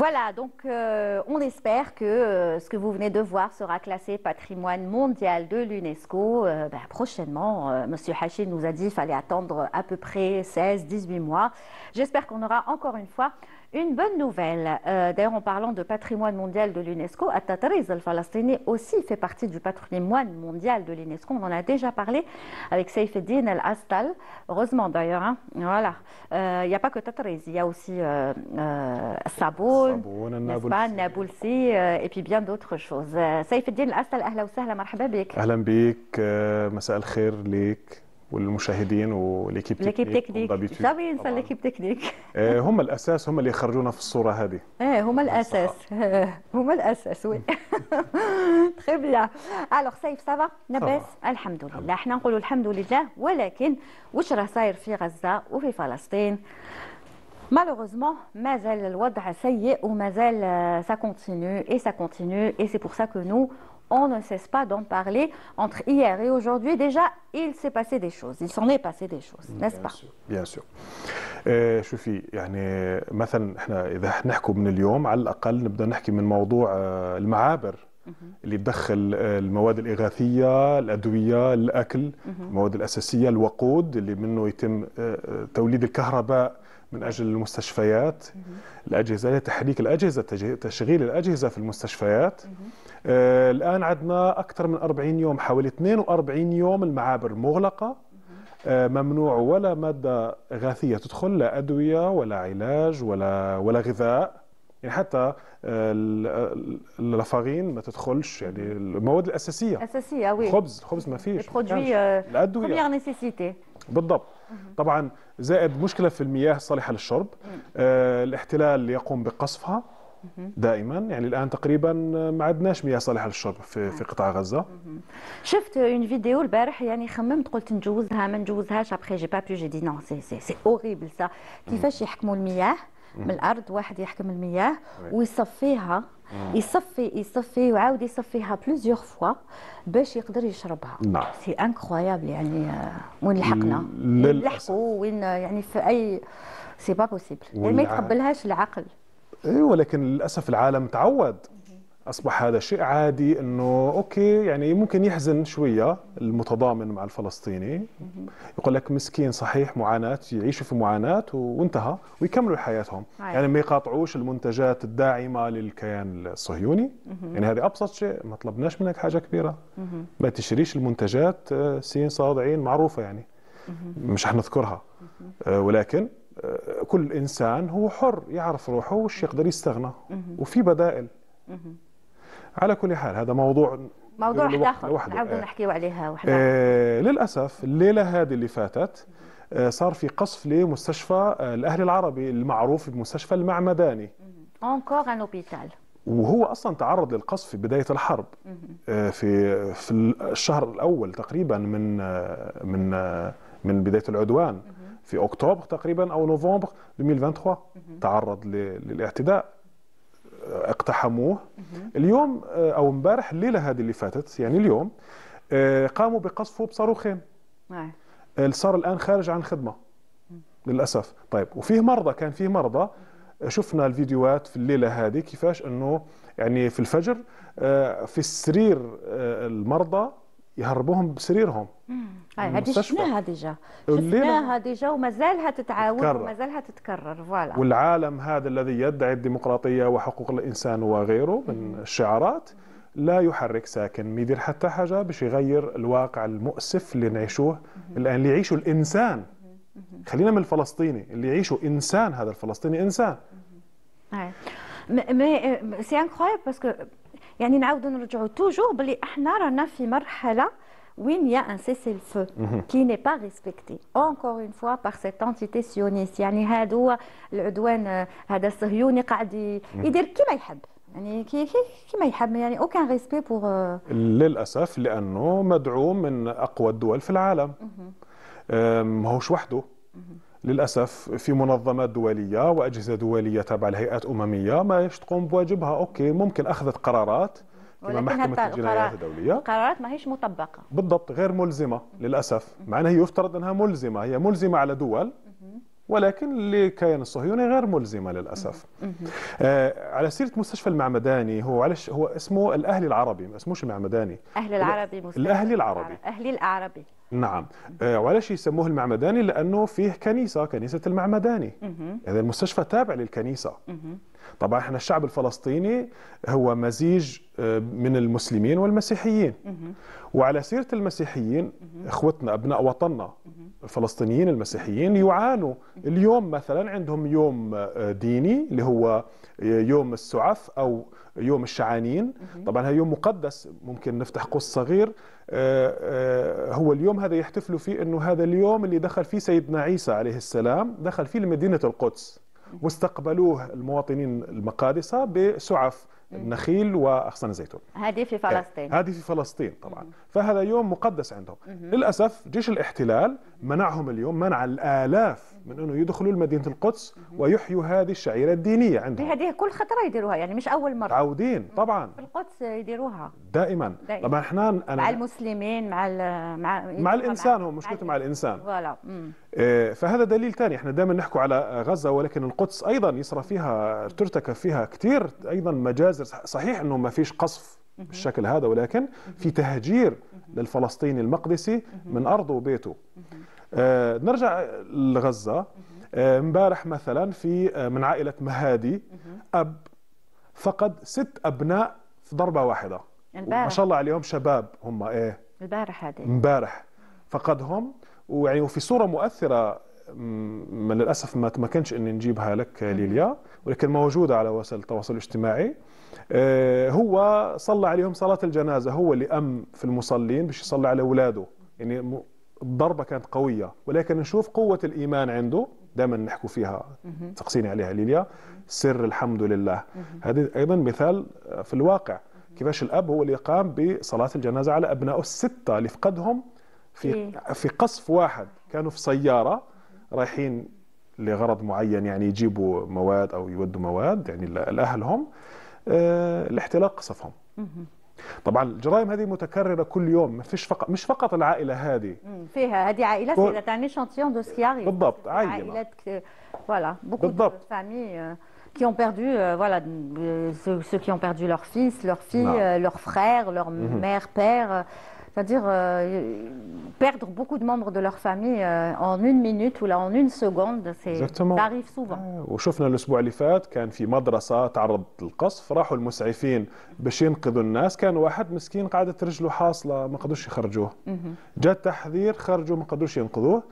Voilà, donc on espère que ce que vous venez de voir sera classé patrimoine mondial de l'UNESCO prochainement. Monsieur Hachim nous a dit qu'il fallait attendre à peu près 16-18 mois. J'espère qu'on aura encore une fois une bonne nouvelle. D'ailleurs, en parlant de patrimoine mondial de l'UNESCO, At-Tatriz al-Falastini aussi fait partie du patrimoine mondial de l'UNESCO. On en a déjà parlé avec Saif Eddine Al-Astal. Heureusement d'ailleurs, hein. Voilà. Il n'y a pas que Tatriz, il y a aussi Saboun, Naboulsi et puis bien d'autres choses. Saif Eddine Al-Astal, أهلا وسهلا مرحبا بك. أهلا بك مساء الخير ليك والمشاهدين وليكيب تكنيك. جابي ينسى ليكيب تكنيك. هم الأساس، هم اللي يخرجونا في الصورة هذه. هم الأساس. هم الأساس وي. تري بيان. الوغ سيف سافا لاباس؟ الحمد لله. احنا نقولوا الحمد لله، ولكن واش راه صاير في غزة وفي فلسطين؟ Malheureusement, مازال الوضع سيء ومازال ça continue et ça continue et c'est pour ça que nous on ne cesse pas d'en parler. Entre hier et aujourd'hui, déjà, il s'est passé des choses. Il s'en est passé des choses, n'est-ce pas? Bien sûr. شوفي يعني مثلا احنا اذا نحكوا من اليوم على الاقل نبدا نحكي من موضوع المعابر اللي تدخل المواد الإغاثية، الأدوية، الأكل، المواد الأساسية، الوقود اللي منه يتم توليد الكهرباء من أجل المستشفيات، الأجهزة، تحريك الأجهزة، تشغيل الأجهزة في المستشفيات. الآن عندنا أكثر من 40 يوم، حوالي 42 يوم المعابر مغلقة، ممنوع ولا مادة إغاثية تدخل، لا أدوية ولا علاج ولا غذاء، يعني حتى الفارين ما تدخلش، يعني المواد الأساسية وي. الخبز ما فيش، الأدوية بروميير نيسيسيتي بالضبط. طبعا زائد مشكلة في المياه الصالحة للشرب، الاحتلال يقوم بقصفها دائما، يعني الآن تقريبا ما عندناش مياه صالحة للشرب في قطاع غزة. شفت اون فيديو البارح، يعني خممت قلت نجوزها ما نجوزهاش، ابخي جي با بو جي دي نو سي اوريبل سا. كيفاش يحكموا المياه من الارض، واحد يحكم المياه ويصفيها، يصفي ويعاود يصفيها بلوزيور فوا باش يقدر يشربها. سي انكرويابل، يعني وين لحقنا؟ نلحقوا وين؟ يعني في اي سي با بوسيبل، يعني ما يتقبلهاش العقل. ولكن للاسف العالم تعود، اصبح هذا شيء عادي، انه اوكي يعني ممكن يحزن شويه المتضامن مع الفلسطيني، يقول لك مسكين صحيح، معاناه، يعيشوا في معاناه وانتهى ويكملوا حياتهم. يعني ما يقاطعوش المنتجات الداعمه للكيان الصهيوني، يعني هذه ابسط شيء، ما طلبناش منك حاجه كبيره، ما تشتريش المنتجات سين صاد عين معروفه، يعني مش حنذكرها، ولكن كل انسان هو حر يعرف روحه وش يقدر يستغنى، وفي بدائل. على كل حال هذا موضوع اخر نعاودوا نحكيوا عليها وحده. للاسف الليله هذه اللي فاتت صار في قصف لمستشفى الاهلي العربي المعروف بمستشفى المعمداني. انكور ان اوبيتال. وهو اصلا تعرض للقصف في بدايه الحرب، في الشهر الاول تقريبا من بدايه العدوان، في اكتوبر تقريبا او نوفمبر 2023 تعرض للاعتداء، اقتحموه. اليوم او امبارح الليله هذه اللي فاتت، يعني اليوم قاموا بقصفه بصاروخين. صار الان خارج عن خدمه للاسف. طيب وفيه مرضى، كان فيه مرضى، شفنا الفيديوهات في الليله هذه كيفاش انه يعني في الفجر في السرير المرضى يهربوهم بسريرهم. هذه شفناها ديجا ومازالها تتعاود ومازالها تتكرر. فوالا. والعالم هذا الذي يدعي الديمقراطية وحقوق الإنسان وغيره من الشعارات لا يحرك ساكن، ما يدير حتى حاجة باش يغير الواقع المؤسف اللي نعيشوه الآن، اللي يعيشوا الإنسان. خلينا من الفلسطيني، اللي يعيشوا إنسان، هذا الفلسطيني إنسان. سي انكرويبل باسكو يعني نعاودوا نرجعوا توجور بلي احنا رانا في مرحله وين يا ان سيسي الفو كي ني با ريسبكتي اونكور اون فوا بار سيت انتيتي سيونيست. يعني هذا هو العدوان، هذا الصهيوني قاعد يدير كيما يحب، يعني كيما يحب، يعني اوكان ريسبي بور. للاسف لانه مدعوم من اقوى الدول في العالم، ماهوش وحده. للأسف في منظمات دولية وأجهزة دولية تابعة لهيئات أممية ما تقوم بواجبها. أوكي ممكن أخذت قرارات كما محكمة الجنايات الدولية، القرارات ما هيش مطبقة. بالضبط، غير ملزمة للأسف، مع أنها يفترض أنها ملزمة، هي ملزمة على دول ولكن للكيان الصهيوني غير ملزمة للأسف. على سيرة مستشفى المعمداني، هو اسمه الأهلي العربي، ما اسموش المعمداني. أهلي العربي، مستشفى الأهلي العربي. أهلي العربي. نعم. وعلاش يسموه المعمداني؟ لأنه فيه كنيسة المعمداني. هذا المستشفى تابع للكنيسة. طبعا احنا الشعب الفلسطيني هو مزيج من المسلمين والمسيحيين. وعلى سيرة المسيحيين، اخوتنا ابناء وطننا الفلسطينيين المسيحيين يعانوا اليوم، مثلا عندهم يوم ديني اللي هو يوم السعف او يوم الشعانين. طبعا هذا يوم مقدس، ممكن نفتح قوس صغير. هو اليوم هذا يحتفلوا فيه انه هذا اليوم اللي دخل فيه سيدنا عيسى عليه السلام، دخل فيه لمدينة القدس، واستقبلوه المواطنين المقادسة بسعف النخيل وأغصان الزيتون. هذه في فلسطين. هذه في فلسطين طبعا. فهذا يوم مقدس عندهم. للأسف جيش الاحتلال منعهم اليوم، منع الآلاف من أنه يدخلوا لمدينة القدس ويحيوا هذه الشعيرة الدينية عندهم. هذه كل خطرة يديروها، يعني مش أول مرة. عودين طبعا. في القدس يديروها دائما. طبعا احنا مع المسلمين، مع الإنسان، هم مشكلتهم مع الإنسان. فوالا. فهذا دليل ثاني. احنا دائما نحكوا على غزة، ولكن القدس أيضا يصرى فيها، ترتكب فيها كثير أيضا مجازر. صحيح أنه ما فيش قصف بالشكل هذا، ولكن في تهجير للفلسطيني المقدسي من أرضه وبيته. نرجع لغزة. امبارح مثلا من عائلة مهادي، أب فقد 6 أبناء في ضربة واحدة. ما شاء الله عليهم، شباب هم. امبارح فقدهم، ويعني وفي صورة مؤثرة. للأسف ما كانش إني نجيبها لك ليليا، ولكن موجودة على وسائل التواصل الاجتماعي. هو صلى عليهم صلاة الجنازة، هو اللي أم في المصلين باش يصلي على أولاده. يعني الضربة كانت قوية، ولكن نشوف قوة الإيمان عنده. دائما نحكوا فيها، تقصيني عليها ليليا، سر الحمد لله. هذه أيضا مثال في الواقع، كيفاش الأب هو اللي قام بصلاة الجنازة على أبنائه ال6 اللي فقدهم في قصف واحد. كانوا في سيارة رايحين لغرض معين، يعني يجيبوا مواد أو يودوا مواد يعني لأهلهم. الاحتلال قصفهم. طبعا الجرائم هذه متكررة كل يوم، مش فقط العائلة هذه. فيها هذه عائلات، c'est un échantillon de ce qui arrive. بالضبط. عائلات voilà, beaucoup de familles qui ont perdu voilà, ceux qui ont perdu leurs fils, leurs filles, leurs frères, leurs mères, pères. C'est-à-dire perdre beaucoup de membres de leur famille en 1 minute ou là en 1 seconde, ça arrive souvent. وشفنا الأسبوع اللي فات كان في مدرسة تعرضت للقصف، راحوا المسعفين باش ينقذوا الناس، كان واحد مسكين قعدت رجله حاصلة ما قدروش يخرجوه. جاء التحذير، خرجوا ما قدروش ينقذوه،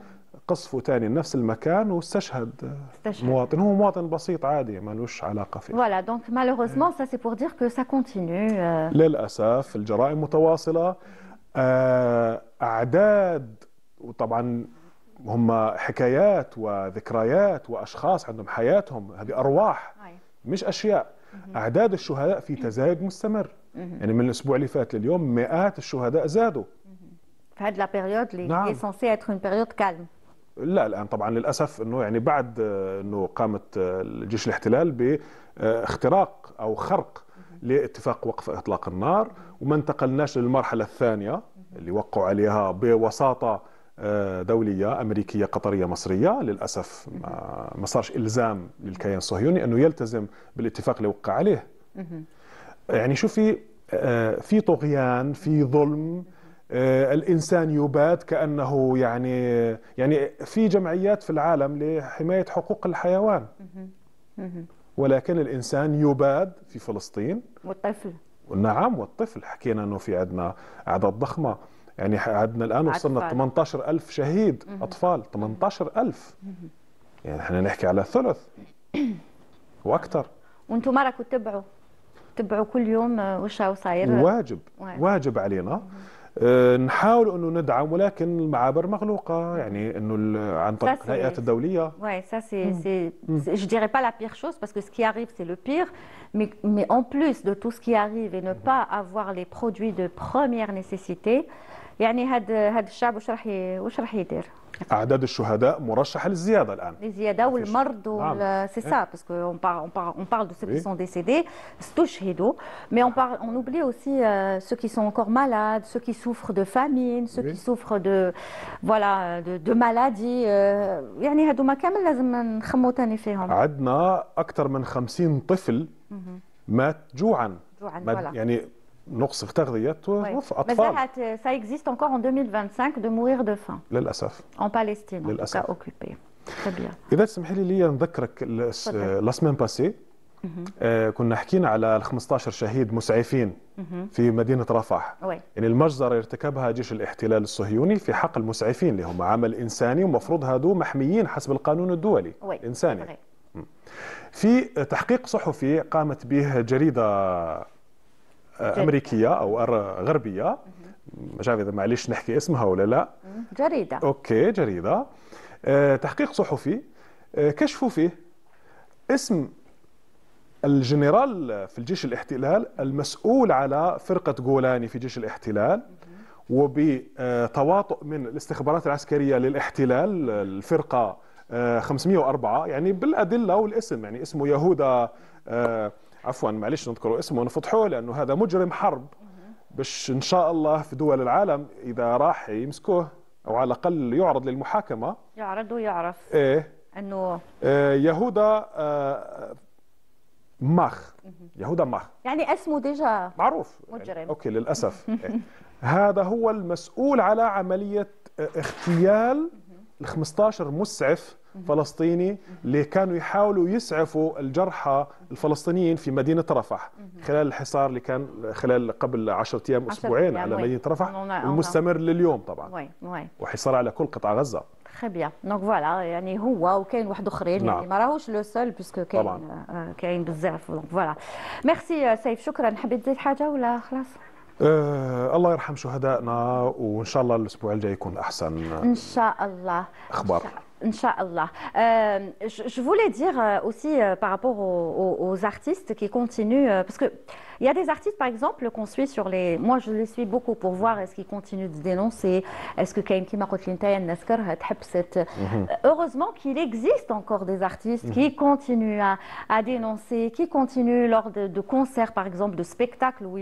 قصفوا ثاني نفس المكان واستشهد مواطن. هو مواطن بسيط عادي ما لهش علاقة فيه. Voilà, donc malheureusement ça c'est pour dire que ça continue. للأسف الجرائم متواصلة. أعداد، وطبعا هم حكايات وذكريات وأشخاص عندهم حياتهم، هذه أرواح مش أشياء. أعداد الشهداء في تزايد مستمر. يعني من الأسبوع اللي فات لليوم مئات الشهداء زادوا. في هذه لا بيريود اللي est censée être une période calme. لا الآن طبعا للأسف أنه يعني بعد أنه قامت الجيش الاحتلال باختراق أو خرق لاتفاق وقف إطلاق النار، وما انتقلناش للمرحلة الثانية اللي وقعوا عليها بوساطة دولية أمريكية قطرية مصرية. للأسف ما صارش إلزام للكيان الصهيوني أنه يلتزم بالاتفاق اللي وقع عليه. يعني شوفي، في طغيان، في ظلم، الإنسان يباد كأنه يعني في جمعيات في العالم لحماية حقوق الحيوان، ولكن الإنسان يباد في فلسطين. والطفل. نعم، والطفل. حكينا أنه في عندنا أعداد ضخمة، يعني عندنا الآن وصلنا 18,000 شهيد أطفال. 18,000، يعني احنا نحكي على ثلث وأكثر. وانتم راكم تتبعوا كل يوم وش صاير. واجب علينا. نحاول انه ندعم، ولكن المعابر مغلوقه، يعني انه عن طريق الهيئات الدوليه. Ouais, ça je dirais pas la pire chose parce que ce qui arrive c'est le pire, mais en plus de tout ce qui arrive et ne pas avoir les produits de première nécessité, يعني هذا الشعب واش راح يدير؟ اعداد الشهداء مرشحه للزياده الان. الزياده والمرض سي سا باسكو on parle de ceux qui sont décédés استشهدوا mais on oublie aussi ceux qui sont encore malades, ceux qui souffrent de famine, ceux qui souffrent de voilà de maladies يعني هذوما كامل لازم نخمو ثاني فيهم. عندنا اكثر من 50 طفل مات جوعا يعني نقص في تغذية أطفال. Mais ça existe encore en 2025 de mourir de faim. للأسف. En Palestine, للأسف. en tout cas occupée. Très bien. إذا تسمحي لي نذكرك لا سمين باسي كنا حكينا على ال 15 شهيد مسعفين في مدينة رفح. يعني المجزرة ارتكبها جيش الاحتلال الصهيوني في حق المسعفين اللي هم عمل إنساني ومفروض هادو محميين حسب القانون الدولي الإنساني. في تحقيق صحفي قامت به جريدة أمريكية أو غربية مش عارف إذا معليش نحكي اسمها ولا لا. جريدة. أوكي جريدة. تحقيق صحفي كشفوا فيه اسم الجنرال في الجيش الاحتلال المسؤول على فرقة جولاني في جيش الاحتلال وبتواطؤ من الاستخبارات العسكرية للاحتلال الفرقة 504 يعني بالأدلة والاسم يعني اسمه يهودا عفوا معليش نذكروا اسمه ونفضحوه لأنه هذا مجرم حرب باش إن شاء الله في دول العالم إذا راح يمسكوه أو على الأقل يعرض للمحاكمة يعرض ويعرف أنه يهودا ماخ يهودا ماخ يعني اسمه ديجا معروف مجرم يعني أوكي للأسف هذا هو المسؤول على عملية اغتيال ال 15 مسعف فلسطيني اللي كانوا يحاولوا يسعفوا الجرحى الفلسطينيين في مدينة رفح خلال الحصار اللي كان خلال قبل 10 أيام أسبوعين على مدينة رفح والمستمر لليوم طبعا وحصار على كل قطاع غزة. Très bien. Donc voilà, يعني هو وكاين واحد اخرين يعني ما راهوش لو سول باسكو كاين بزاف. دونك فوالا. ميرسي سيف شكرا. حبيت تزيد حاجة ولا خلاص؟ الله يرحم شهدائنا وإن شاء الله الأسبوع الجاي يكون أحسن إن شاء الله أخبار. Inch'Allah. Je voulais dire aussi par rapport aux artistes qui continuent, parce que il y a des artistes par exemple qu'on suit sur les... Moi je les suis beaucoup pour voir est-ce qu'ils continuent de dénoncer, est-ce que Kaim Kima heureusement qu'il existe encore des artistes qui continuent à dénoncer, qui continuent lors de concerts par exemple, de spectacles où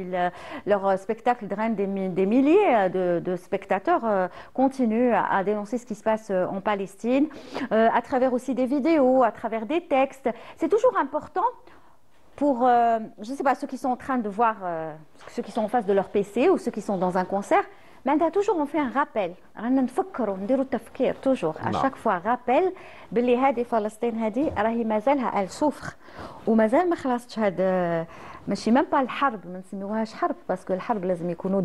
leur spectacle draine des milliers de spectateurs, continuent à dénoncer ce qui se passe en Palestine. À travers aussi des vidéos, à travers des textes. C'est toujours important pour, je ne sais pas, ceux qui sont en train de voir, ceux qui sont en face de leur PC ou ceux qui sont dans un concert, mais toujours on fait un rappel. Toujours, à chaque fois, rappel, باللي هذه فلسطين هذه راهي مازالها elle souffre ومازال ما خلصتش هذا ماشي ميم با الحرب ما نسميوهاش حرب باسكو الحرب لازم يكونوا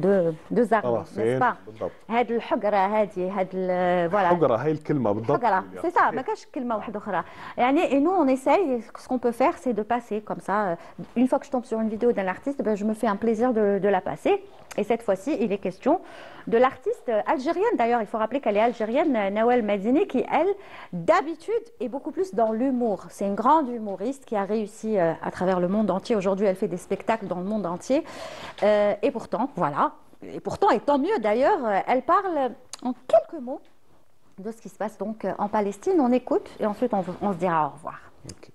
دو زارمي نسبا هاد الحقره هذه هاد فوالا الحقره هي الكلمه بالضبط حقره سي سا ما كاش كلمه واحده اخرى يعني et nous on essaye ce qu'on peut faire c'est de passer comme ça une fois que je tombe sur une vidéo d'un artiste ben je me fais un plaisir de la passer et cette fois-ci il est question de l'artiste algérienne d'ailleurs il faut rappeler qu'elle est algérienne Nawel Madini qui elle d'habitude est beaucoup plus dans l'humour c'est une grande humoriste qui a réussi à travers le monde entier aujourd'hui elle fait des spectacles dans le monde entier et pourtant voilà et pourtant et tant mieux d'ailleurs elle parle en quelques mots de ce qui se passe donc en Palestine on écoute et ensuite on se dira au revoir. Okay.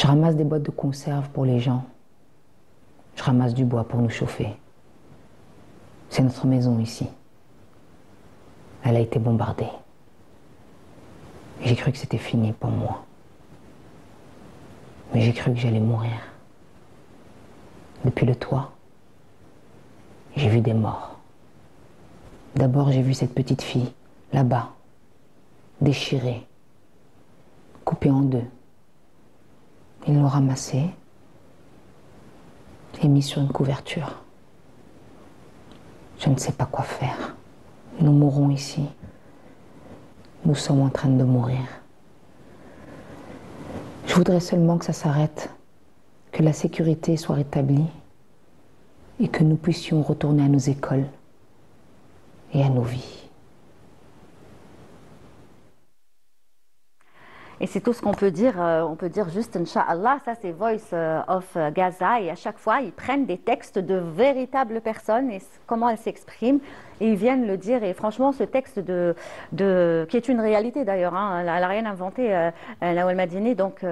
Je ramasse des boîtes de conserve pour les gens. Je ramasse du bois pour nous chauffer. C'est notre maison ici. Elle a été bombardée. J'ai cru que c'était fini pour moi. Mais j'ai cru que j'allais mourir. Depuis le toit, j'ai vu des morts. D'abord, j'ai vu cette petite fille, là-bas, déchirée, coupée en deux. Ils l'ont ramassée et mis sur une couverture. Je ne sais pas quoi faire. Nous mourrons ici. Nous sommes en train de mourir. Je voudrais seulement que ça s'arrête, que la sécurité soit rétablie et que nous puissions retourner à nos écoles et à nos vies. Et c'est tout ce qu'on peut dire. On peut dire juste Inch'Allah, ça c'est Voice of Gaza. Et à chaque fois, ils prennent des textes de véritables personnes et comment elles s'expriment. Et ils viennent le dire. Et franchement, ce texte qui est une réalité d'ailleurs, hein, elle n'a rien inventé, Nawal Madini. Donc,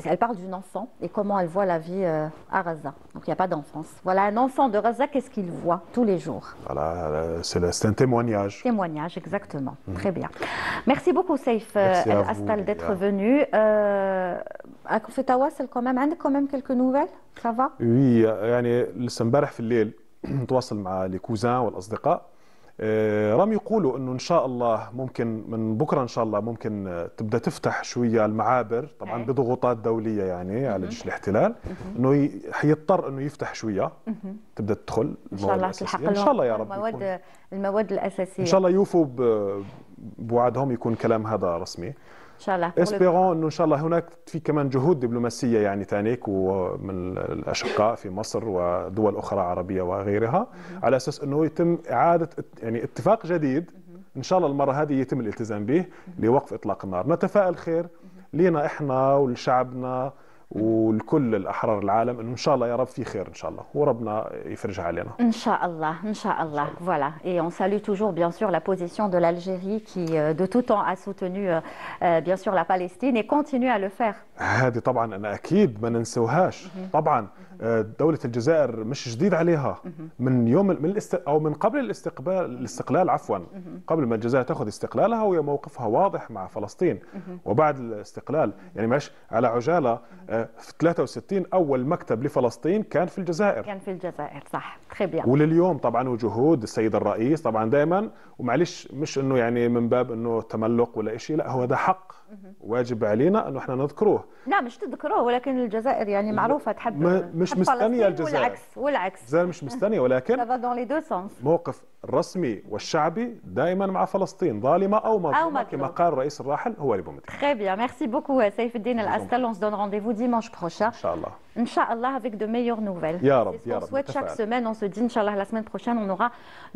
elle parle d'une enfant et comment elle voit la vie à Gaza. Donc, il n'y a pas d'enfance. Voilà, un enfant de Gaza, qu'est-ce qu'il voit tous les jours? Voilà, c'est un témoignage. Témoignage, exactement. Très bien. Merci beaucoup, Saïf El-Astal, d'être venu. À Koufetawa, c'est quand même quelques nouvelles. Ça va? Oui, يعني لسه امبارح في الليل نتواصل مع لي كوزان والاصدقاء رام يقولوا انه ان شاء الله ممكن من بكره ان شاء الله ممكن تبدا تفتح شويه المعابر طبعا بضغوطات دوليه يعني على جيش الاحتلال انه حيضطر انه يفتح شويه تبدا تدخل ان شاء الله تلحق ان شاء الله يا رب المواد الاساسيه ان شاء الله يوفوا بوعدهم يكون كلام هذا رسمي ان شاء الله. اسبيرون انه ان شاء الله هناك في كمان جهود دبلوماسيه يعني ثانيك ومن الاشقاء في مصر ودول اخرى عربيه وغيرها على اساس انه يتم اعاده يعني اتفاق جديد ان شاء الله المره هذه يتم الالتزام به لوقف اطلاق النار. نتفائل خير لينا احنا ولشعبنا ولكل الأحرار العالم إن شاء الله يا رب في خير إن شاء الله وربنا يفرجها علينا. Inch'Allah, voilà. Et on salue toujours bien sûr la position de l'Algérie qui de tout temps a soutenu bien sûr la Palestine et continue à le faire. هذه طبعا أنا أكيد ما ننسوهاش طبعا دولة الجزائر مش جديد عليها من يوم أو من قبل الاستقلال عفوا قبل ما الجزائر تأخذ استقلالها وهي موقفها واضح مع فلسطين وبعد الاستقلال يعني ماشي على عجالة في 63 أول مكتب لفلسطين كان في الجزائر. كان في الجزائر صح. très bien. ولليوم طبعا وجهود السيد الرئيس طبعا دائما ومعلش مش إنه يعني من باب إنه تملق ولا شيء لا هو ده حق واجب علينا إنه إحنا نذكروه. لا مش تذكروه ولكن الجزائر يعني معروفة تحب مش مستنية الجزائر. والعكس. الجزائر مش مستنية ولكن ça va dans les deux sens. موقف الرسمي والشعبي دائما مع فلسطين ظالمة أو مظلومة كما قال الرئيس الراحل هو اللي بمدين. Très bien, merci beaucoup Saïf El Astal. On se donne rendez-vous dimanche prochain. Inch'Allah. Inch'Allah avec de meilleures nouvelles. Ya Rab, on souhaite chaque semaine, on se dit Inch'Allah la semaine prochaine on aura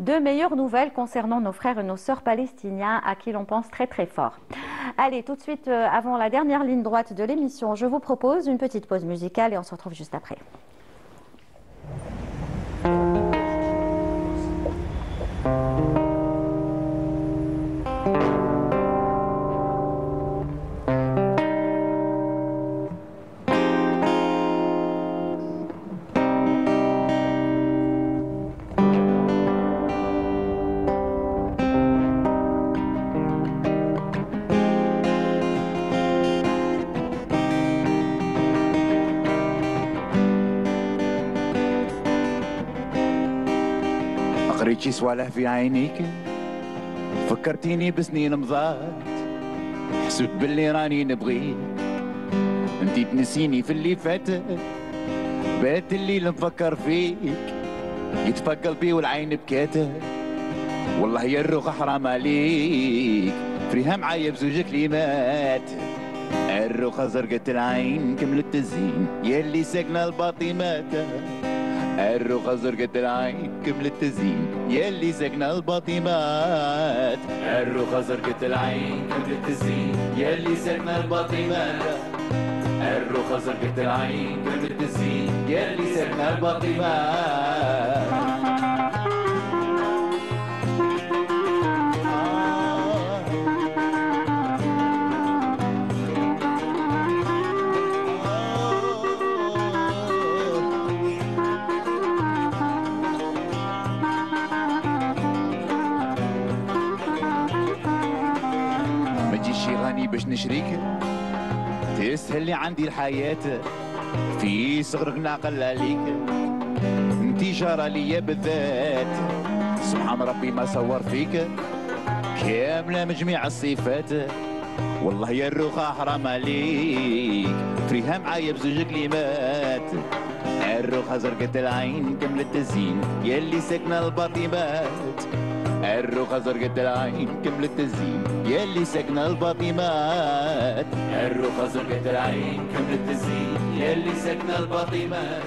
de meilleures nouvelles concernant nos frères et nos sœurs palestiniens à qui l'on pense très très fort. Allez, tout de suite avant la dernière ligne droite de l'émission, je vous propose une petite pause musicale et on se retrouve juste après. قريتشي صوالح في عينيك فكرتيني بسنين مضات حسيت باللي راني نبغيك انتي تنسيني في اللي فات بات الليل نفكر فيك يتفق قلبي والعين بكاته والله يا الروح حرام عليك فريها معايا بزوج كلمات الروخة زرقة العين كملت الزين يلي ساكنة الباطمات الروخة زرقة العين كملت الزين يلي ساكنة الباطمات الروخة زرقة العين كملت الزين يلي ساكنة الباطمات الروخة زرقة العين كملت الزين يلي ساكنة الباطمات باش نشريك تسهل لي عندي الحياة في صغرك نعقل عليك انتي جارة ليا بالذات سبحان ربي ما صور فيك كاملة مجميع الصفات والله يا الروخة حرام عليك فريها معايا بزوج كلمات الروخة زرقة العين كملت الزين يلي ساكنة الباطمات الروخة زرقة العين كملت الزين يلي ساكنة الباطمات الروخة زرقة العين كملت الزين يلي ساكنة الباطمات.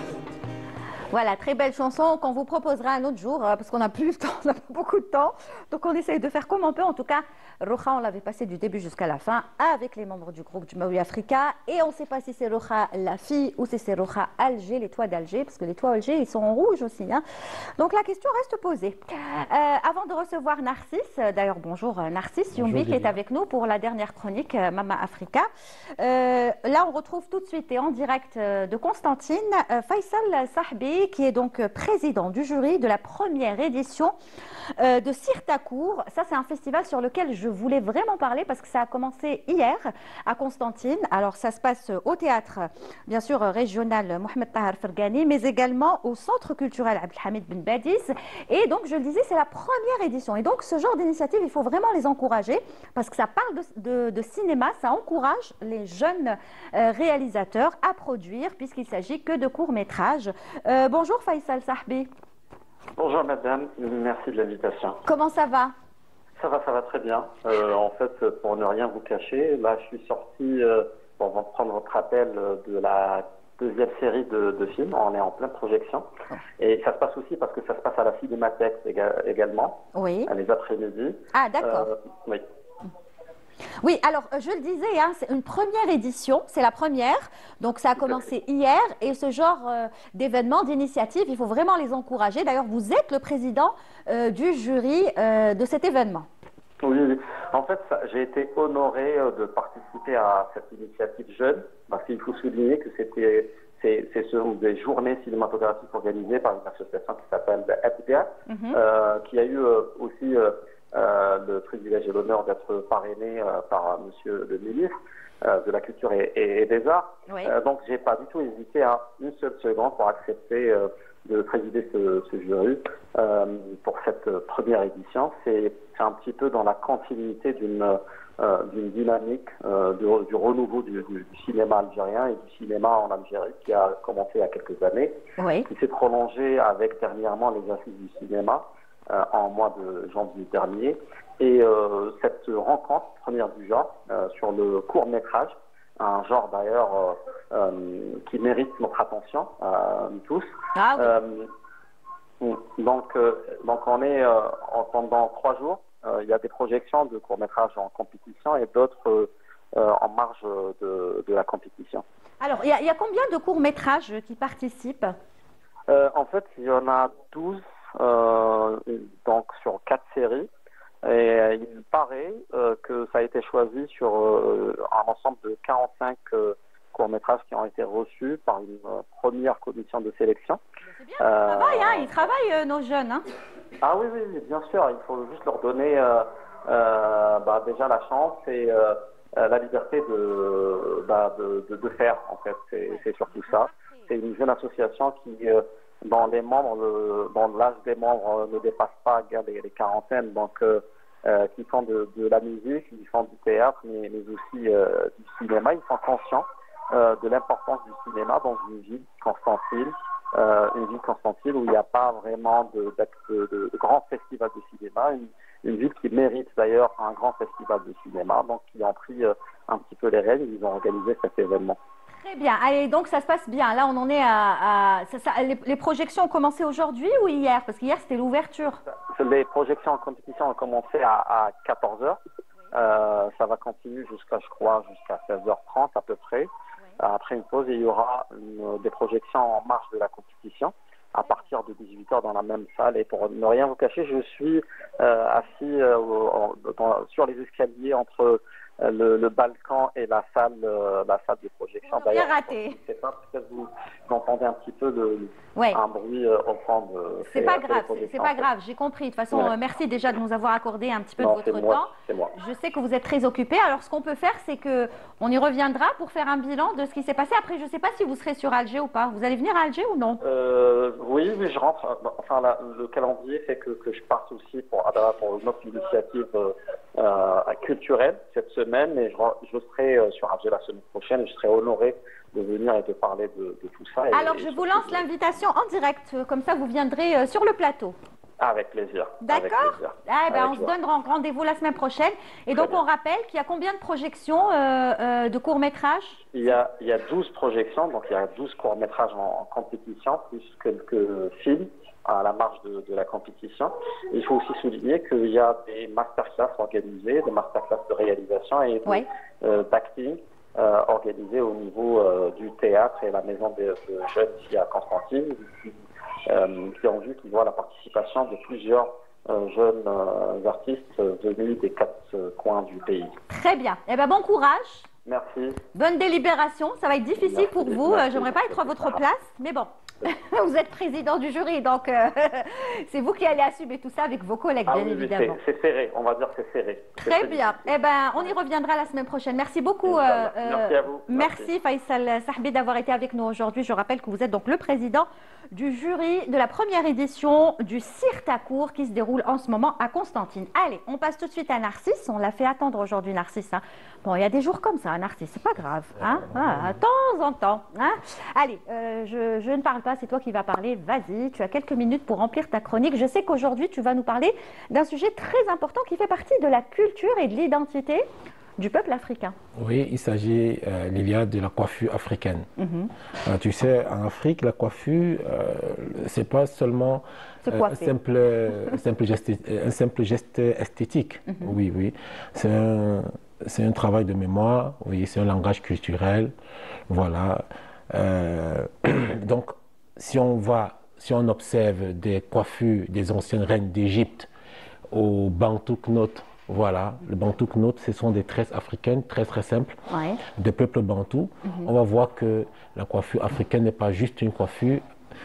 Voilà, très belle chanson qu'on vous proposera un autre jour parce qu'on n'a plus le temps, on n'a pas beaucoup de temps. Donc on essaye de faire comme on peut. En tout cas, Rocha, on l'avait passé du début jusqu'à la fin avec les membres du groupe Jumaoui Africa. Et on ne sait pas si c'est Rocha la fille ou si c'est Rocha Alger, les toits d'Alger, parce que les toits Alger, ils sont en rouge aussi. Hein. Donc la question reste posée. Avant de recevoir Narcisse, d'ailleurs bonjour Narcisse Youmbi qui est avec nous pour la dernière chronique Mama Africa. Là, on retrouve tout de suite et en direct de Constantine Faisal Sahbi, qui est donc président du jury de la première édition de Sirtacourt. Ça, c'est un festival sur lequel je voulais vraiment parler parce que ça a commencé hier à Constantine. Alors, ça se passe au théâtre, bien sûr, régional Mohamed Tahar Fergani, mais également au centre culturel Abdelhamid Ben Badis. Et donc, je le disais, c'est la première édition. Et donc, ce genre d'initiative, il faut vraiment les encourager parce que ça parle de cinéma, ça encourage les jeunes réalisateurs à produire puisqu'il s'agit que de courts-métrages. Bonjour Faisal Sahbi. Bonjour madame, merci de l'invitation. Comment ça va? Ça va très bien. En fait, pour ne rien vous cacher, là je suis sorti pour prendre votre appel de la deuxième série de films. On est en pleine projection. Et ça se passe aussi parce que ça se passe à la Cinémathèque également, oui. Les après-midi. Ah d'accord. Oui. Oui, alors je le disais, hein, c'est une première édition, c'est la première, donc ça a commencé hier et ce genre d'événements, d'initiatives, il faut vraiment les encourager. D'ailleurs, vous êtes le président du jury de cet événement. Oui. En fait, j'ai été honoré de participer à cette initiative jeune parce qu'il faut souligner que c'est des journées cinématographiques organisées par une association qui s'appelle FDA, qui a eu aussi le privilège et l'honneur d'être parrainé par monsieur le ministre de la Culture et des Arts. Oui. Donc, j'ai pas du tout hésité à une seule seconde pour accepter de présider ce jury pour cette première édition. C'est un petit peu dans la continuité d'une dynamique du renouveau du cinéma algérien et du cinéma en Algérie qui a commencé il y a quelques années, oui. Qui s'est prolongé avec dernièrement les assises du cinéma en mois de janvier dernier. Et cette rencontre, première du genre, sur le court-métrage, un genre d'ailleurs qui mérite notre attention, nous tous. Ah, oui. Donc on est pendant 3 jours, il y a des projections de court-métrages en compétition et d'autres en marge de la compétition. Alors, il y a combien de courts-métrages qui participent? En fait, il y en a 12. Donc sur 4 séries et il paraît que ça a été choisi sur un ensemble de 45 courts-métrages qui ont été reçus par une première commission de sélection. C'est bien, ils travaillent nos jeunes. Hein. Ah oui, bien sûr, il faut juste leur donner déjà la chance et la liberté de faire, en fait, c'est surtout ça. C'est une jeune association qui dont l'âge des membres ne dépasse pas les quarantaines, donc qui font de la musique, qui font du théâtre, mais aussi du cinéma. Ils sont conscients de l'importance du cinéma dans une ville Constantine, où il n'y a pas vraiment de grands festivals de cinéma, une ville qui mérite d'ailleurs un grand festival de cinéma, donc ils ont pris un petit peu les rênes, ils ont organisé cet événement. Très bien. Allez, donc ça se passe bien. Là, on en est les projections ont commencé aujourd'hui ou hier? Parce qu'hier, c'était l'ouverture. Les projections en compétition ont commencé à 14h. Ça va continuer jusqu'à 16h30 à peu près. Après une pause, il y aura des projections en marge de la compétition à partir de 18h dans la même salle. Et pour ne rien vous cacher, je suis assis sur les escaliers entre le balcon et la salle de projection. D'ailleurs, raté. Je sais pas, peut-être vous entendez un petit peu un bruit au fond de. C'est pas grave, j'ai compris. De toute façon, merci déjà de nous avoir accordé un petit peu de votre temps. C'est moi. Je sais que vous êtes très occupés. Alors, ce qu'on peut faire, c'est que on y reviendra pour faire un bilan de ce qui s'est passé. Après, je ne sais pas si vous serez sur Alger ou pas. Vous allez venir à Alger ou non? Oui, je rentre. Enfin, le calendrier fait que je parte aussi pour une autre initiative culturelle cette semaine, et je serai sur Alger la semaine prochaine. Je serai honoré de venir et de parler de tout ça. Alors, je vous lance l'invitation en direct, comme ça vous viendrez sur le plateau. Avec plaisir. Avec D'accord. plaisir. Ah, ben, Avec on se joie. donne rendez-vous la semaine prochaine. Et donc, bien. on rappelle qu'il y a combien de projections de courts-métrages? Il y a 12 projections, donc il y a 12 courts-métrages en compétition, plus quelques films à la marge de la compétition. Et il faut aussi souligner qu'il y a des masterclass organisées, des masterclass de réalisation et Oui. d'acting organisées au niveau du théâtre et la maison de jeunes ici à Constantine, qui ont vu qu'ils voient la participation de plusieurs jeunes artistes venus des 4 coins du pays. Très bien. Eh ben, bon courage. Merci. Bonne délibération. Ça va être difficile Merci, pour vous. merci. J'aimerais pas être à votre place, mais bon. Vous êtes président du jury, donc c'est vous qui allez assumer tout ça avec vos collègues, Ah bien oui, évidemment. c'est serré, on va dire que c'est serré. C'est Très bien. Eh ben, on y reviendra la semaine prochaine. Merci beaucoup. Inch'Allah. Merci à vous. Merci Faisal Sahbi d'avoir été avec nous aujourd'hui. Je rappelle que vous êtes donc le président du jury de la première édition du Cirtacourt qui se déroule en ce moment à Constantine. Allez, on passe tout de suite à Narcisse. On l'a fait attendre aujourd'hui, Narcisse. Hein. Bon, il y a des jours comme ça, Narcisse, c'est pas grave. Hein. Ah, de temps en temps. Hein. Allez, je ne parle pas, c'est toi qui vas parler. Vas-y, tu as quelques minutes pour remplir ta chronique. Je sais qu'aujourd'hui, tu vas nous parler d'un sujet très important qui fait partie de la culture et de l'identité du peuple africain. Oui, il s'agit, Lilia, de la coiffure africaine. Tu sais, en Afrique, la coiffure, c'est pas seulement un simple geste esthétique. Oui, oui. C'est un travail de mémoire, oui, c'est un langage culturel. Voilà. Donc, si on observe des coiffures des anciennes reines d'Égypte au Bantu Knot, voilà, le Bantu Knot, ce sont des tresses africaines très très simples, Ouais. de peuple bantou. On va voir que la coiffure africaine n'est pas juste une coiffure.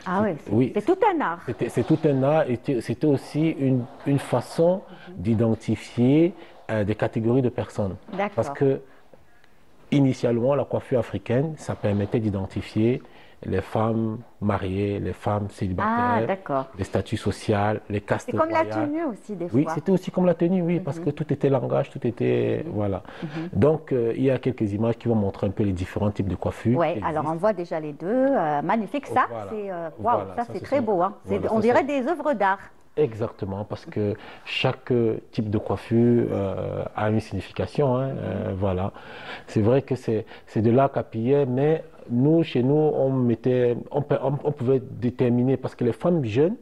Ah oui, c'est tout un art. C'est tout un art et c'était aussi une façon d'identifier des catégories de personnes. D'accord. Parce que initialement, la coiffure africaine, ça permettait d'identifier les femmes mariées, les femmes Ah, célibataires, d'accord. les statuts sociaux, les castes C'est comme la royales. tenue aussi, des Oui, fois. c'était aussi comme la tenue, oui, parce que tout était langage, tout était... Voilà. Donc, il y a quelques images qui vont montrer un peu les différents types de coiffures. Oui, qui alors existent. on voit déjà les deux. Magnifique. Ça, Voilà. c'est Voilà, ça, ça, c'est ce très sont- beau. Hein. voilà, On ça, dirait c'est- des œuvres d'art. Exactement, parce que chaque type de coiffure a une signification. Hein, voilà. C'est vrai que c'est de là qu'appuyait, mais nous, chez nous, on pouvait déterminer, parce que les femmes jeunes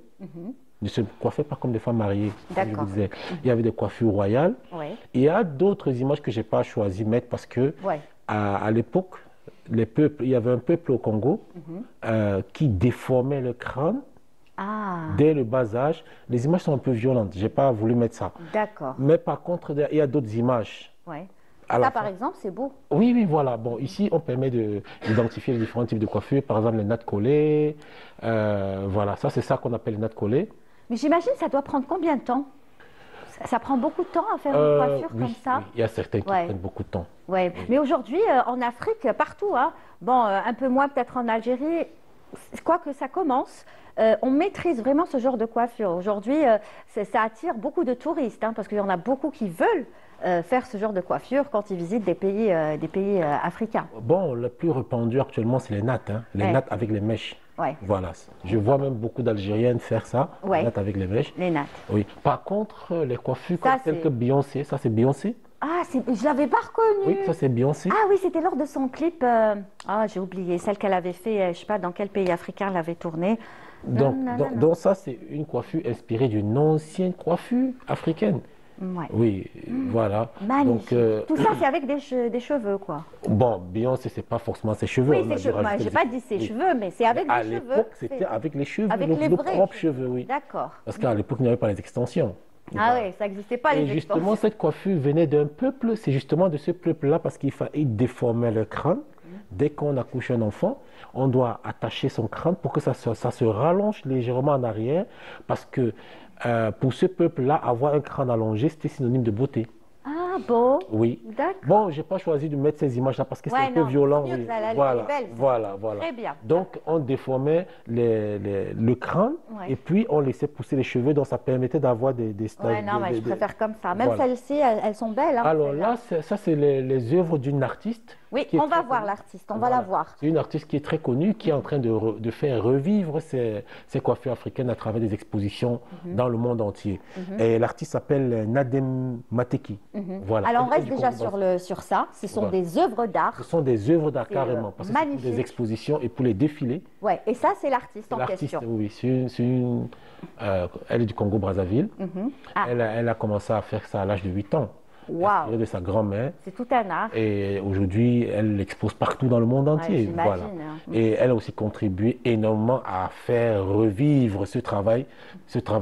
ne se coiffaient pas comme des femmes mariées, comme je D'accord. vous disais. Il y avait des coiffures royales. Oui. Il y a d'autres images que je n'ai pas choisi de mettre parce que Ouais. à l'époque, il y avait un peuple au Congo qui déformait le crâne Ah, dès le bas âge. Les images sont un peu violentes, je n'ai pas voulu mettre ça. d'accord. Mais par contre, il y a d'autres images. Ouais. À la Ça, par fin. exemple, c'est beau. Oui, oui, voilà. Bon, ici, on permet d'identifier les différents types de coiffures. Par exemple, les nattes collées. Voilà, ça, c'est ça qu'on appelle les nattes collées. Mais j'imagine, ça doit prendre combien de temps? Ça prend beaucoup de temps à faire une coiffure Oui, comme ça? oui, il y a certains qui Ouais. prennent beaucoup de temps. Ouais. Mais aujourd'hui, en Afrique, partout, hein, bon, un peu moins peut-être en Algérie, quoi que ça commence, on maîtrise vraiment ce genre de coiffure. Aujourd'hui, ça attire beaucoup de touristes, hein, parce qu'il y en a beaucoup qui veulent faire ce genre de coiffure quand ils visitent des pays africains. Bon, le plus répandu actuellement, c'est les nattes. Hein. Les Ouais. nattes avec les mèches. Ouais. Voilà. Je vois même beaucoup d'Algériennes faire ça, Ouais. les nattes avec les mèches. Les nattes. Oui. Par contre, les coiffures Ça, comme telles c'est- que Beyoncé, ça c'est Beyoncé. Ah, je l'avais pas reconnu. Oui, ça c'est Beyoncé. Ah oui, c'était lors de son clip. Ah, j'ai oublié, celle qu'elle avait fait, je sais pas dans quel pays africain elle avait tourné. Donc ça, c'est une coiffure inspirée d'une ancienne coiffure africaine. Ouais. Oui, voilà. Magnifique. Donc, Tout ça, c'est avec des cheveux, quoi. bon, Beyoncé, c'est pas forcément ses cheveux. Oui, on a ses dû cheveux. Moi, rajouter j'ai des- pas dit ses oui. cheveux, mais c'est avec À des cheveux. l'époque, c'était avec les cheveux, Avec nos, les nos vrais propres cheveux, oui. D'accord. Parce qu'à l'époque, il n'y avait pas les extensions. Ah oui, ça n'existait pas, Et les justement, extensions. cette coiffure venait d'un peuple, c'est justement de ce peuple-là, parce qu'il fallait déformer le crâne. Dès qu'on accouche un enfant, on doit attacher son crâne pour que ça se rallonge légèrement en arrière, parce que pour ce peuple-là, avoir un crâne allongé, c'était synonyme de beauté. Ah, Ah bon? Oui. D'accord. Bon, j'ai pas choisi de mettre ces images-là parce que c'est un peu violent. Oui. Voilà, voilà, voilà. Très bien. Donc, on déformait le crâne et puis on laissait pousser les cheveux, donc ça permettait d'avoir des styles. Ouais, non, mais je préfère comme ça. Même celles-ci, elles sont belles. Hein, alors là, ça, c'est les œuvres d'une artiste. Oui, on va voir l'artiste, on va la voir. C'est une artiste qui est très connue, qui est en train de faire revivre ces coiffures africaines à travers des expositions dans le monde entier. Et l'artiste s'appelle Nadem Mateki. Voilà. Alors on reste déjà sur ça, ce sont des œuvres d'art. Ce sont des œuvres d'art carrément, parce que c'est pour des expositions et pour les défilés. Ouais, et ça c'est l'artiste en question. Oui, elle est du Congo-Brazzaville. Elle a commencé à faire ça à l'âge de 8 ans. Wow. De sa grand-mère. C'est tout un art. Et aujourd'hui, elle l'expose partout dans le monde entier. Voilà. Et elle a aussi contribué énormément à faire revivre ce travail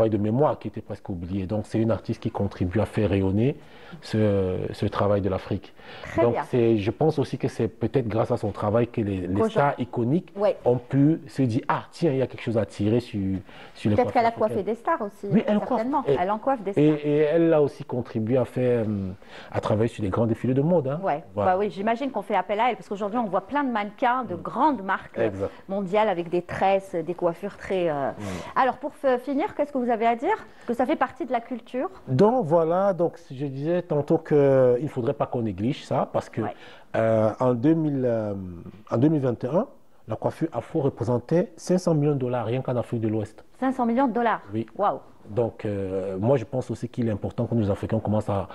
de mémoire qui était presque oublié. Donc, c'est une artiste qui contribue à faire rayonner ce travail de l'Afrique. Donc, je pense aussi que c'est peut-être grâce à son travail que les stars iconiques ont pu se dire, ah, tiens, il y a quelque chose à tirer sur les peut-être qu'elle a coiffé des stars aussi. Oui, certainement. Elle en coiffe des stars. Et elle a aussi contribué à travailler sur des grands défilés de mode. Hein. Ouais. Voilà. Bah oui, j'imagine qu'on fait appel à elle, parce qu'aujourd'hui, on voit plein de mannequins de grandes marques mondiales avec des tresses, des coiffures très... Alors, pour finir, qu'est-ce que vous avez à dire? Parce que ça fait partie de la culture. Donc, voilà. Donc, je disais tantôt qu'il ne faudrait pas qu'on néglige ça, parce que en 2021, la coiffure afro représentait 500 millions de dollars rien qu'en Afrique de l'Ouest. 500 millions de dollars? Oui. Waouh. Donc, moi, je pense aussi qu'il est important que nous, Africains, commencent à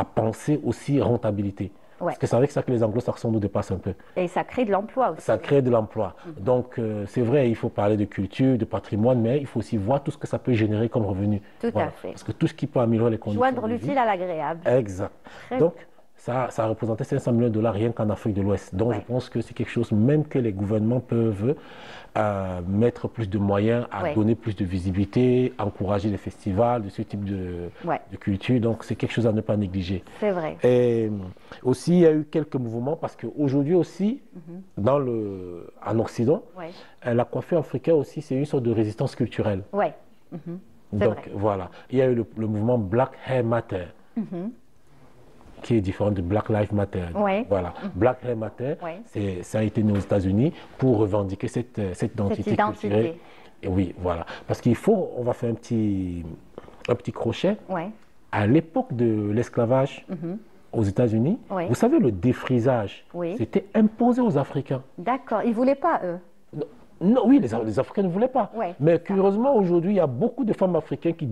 penser aussi rentabilité. Parce que c'est avec ça que les anglo-saxons nous dépassent un peu. Et ça crée de l'emploi aussi. Ça crée de l'emploi. Donc, c'est vrai, il faut parler de culture, de patrimoine, mais il faut aussi voir tout ce que ça peut générer comme revenu. Tout à fait. Parce que tout ce qui peut améliorer les conditions. Joindre l'utile à l'agréable. Exact. Donc, ça représentait 500 millions de dollars rien qu'en Afrique de l'Ouest. Donc, je pense que c'est quelque chose même que les gouvernements peuvent mettre plus de moyens à donner plus de visibilité, encourager les festivals de ce type de culture. Donc, c'est quelque chose à ne pas négliger. C'est vrai. Et aussi, il y a eu quelques mouvements parce qu'aujourd'hui aussi, en Occident, la coiffure africaine aussi, c'est une sorte de résistance culturelle. Oui. Donc, voilà. Il y a eu le mouvement Black Hair Matter. Qui est différent de Black Lives Matter. Voilà. Black Hair Matter, ça a été né aux États-Unis pour revendiquer cette identité culturelle. Et oui, voilà. Parce on va faire un petit crochet. À l'époque de l'esclavage aux États-Unis, vous savez, le défrisage, c'était imposé aux Africains. D'accord. Ils ne voulaient pas, eux? Non, oui, les Africains ne voulaient pas. Mais curieusement, aujourd'hui, il y a beaucoup de femmes africaines qui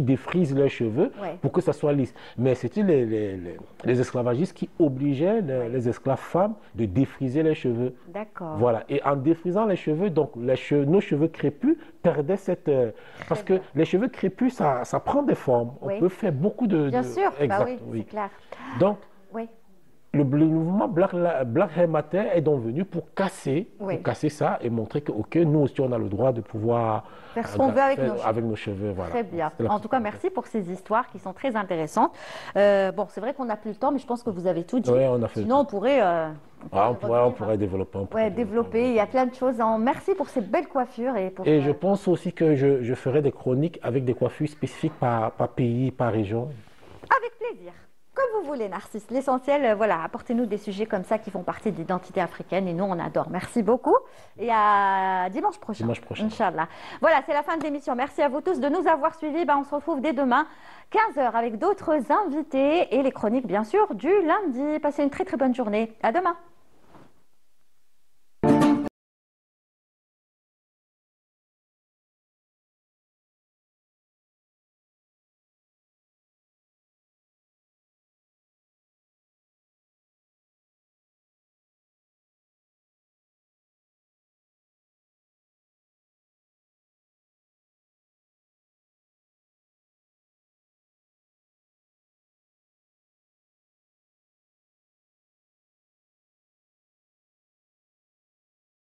défrisent leurs cheveux pour que ça soit lisse. Mais c'était les esclavagistes qui obligeaient les esclaves femmes de défriser les cheveux. D'accord. Voilà. Et en défrisant les cheveux, donc nos cheveux crépus perdaient cette... parce que les cheveux crépus, ça prend des formes. On peut faire beaucoup de... Bien sûr, exact, c'est clair. Donc... Le mouvement Black Hair Matter est donc venu pour casser ça et montrer que nous aussi on a le droit de pouvoir faire ce qu'on veut avec nos cheveux. Voilà. Très bien. En tout cas, merci pour ces histoires qui sont très intéressantes. Bon, c'est vrai qu'on n'a plus le temps, mais je pense que vous avez tout dit. Sinon, on pourrait développer. Développer. Il y a plein de choses. Merci pour ces belles coiffures. Et je pense aussi que je ferai des chroniques avec des coiffures spécifiques par pays, par région. Avec plaisir. Comme vous voulez, Narcisse. L'essentiel, apportez-nous des sujets comme ça qui font partie de l'identité africaine et nous, on adore. Merci beaucoup et à dimanche prochain. Inch'Allah. Voilà, c'est la fin de l'émission. Merci à vous tous de nous avoir suivis. On se retrouve dès demain, 15h, avec d'autres invités et les chroniques, bien sûr, du lundi. Passez une très, très bonne journée. À demain.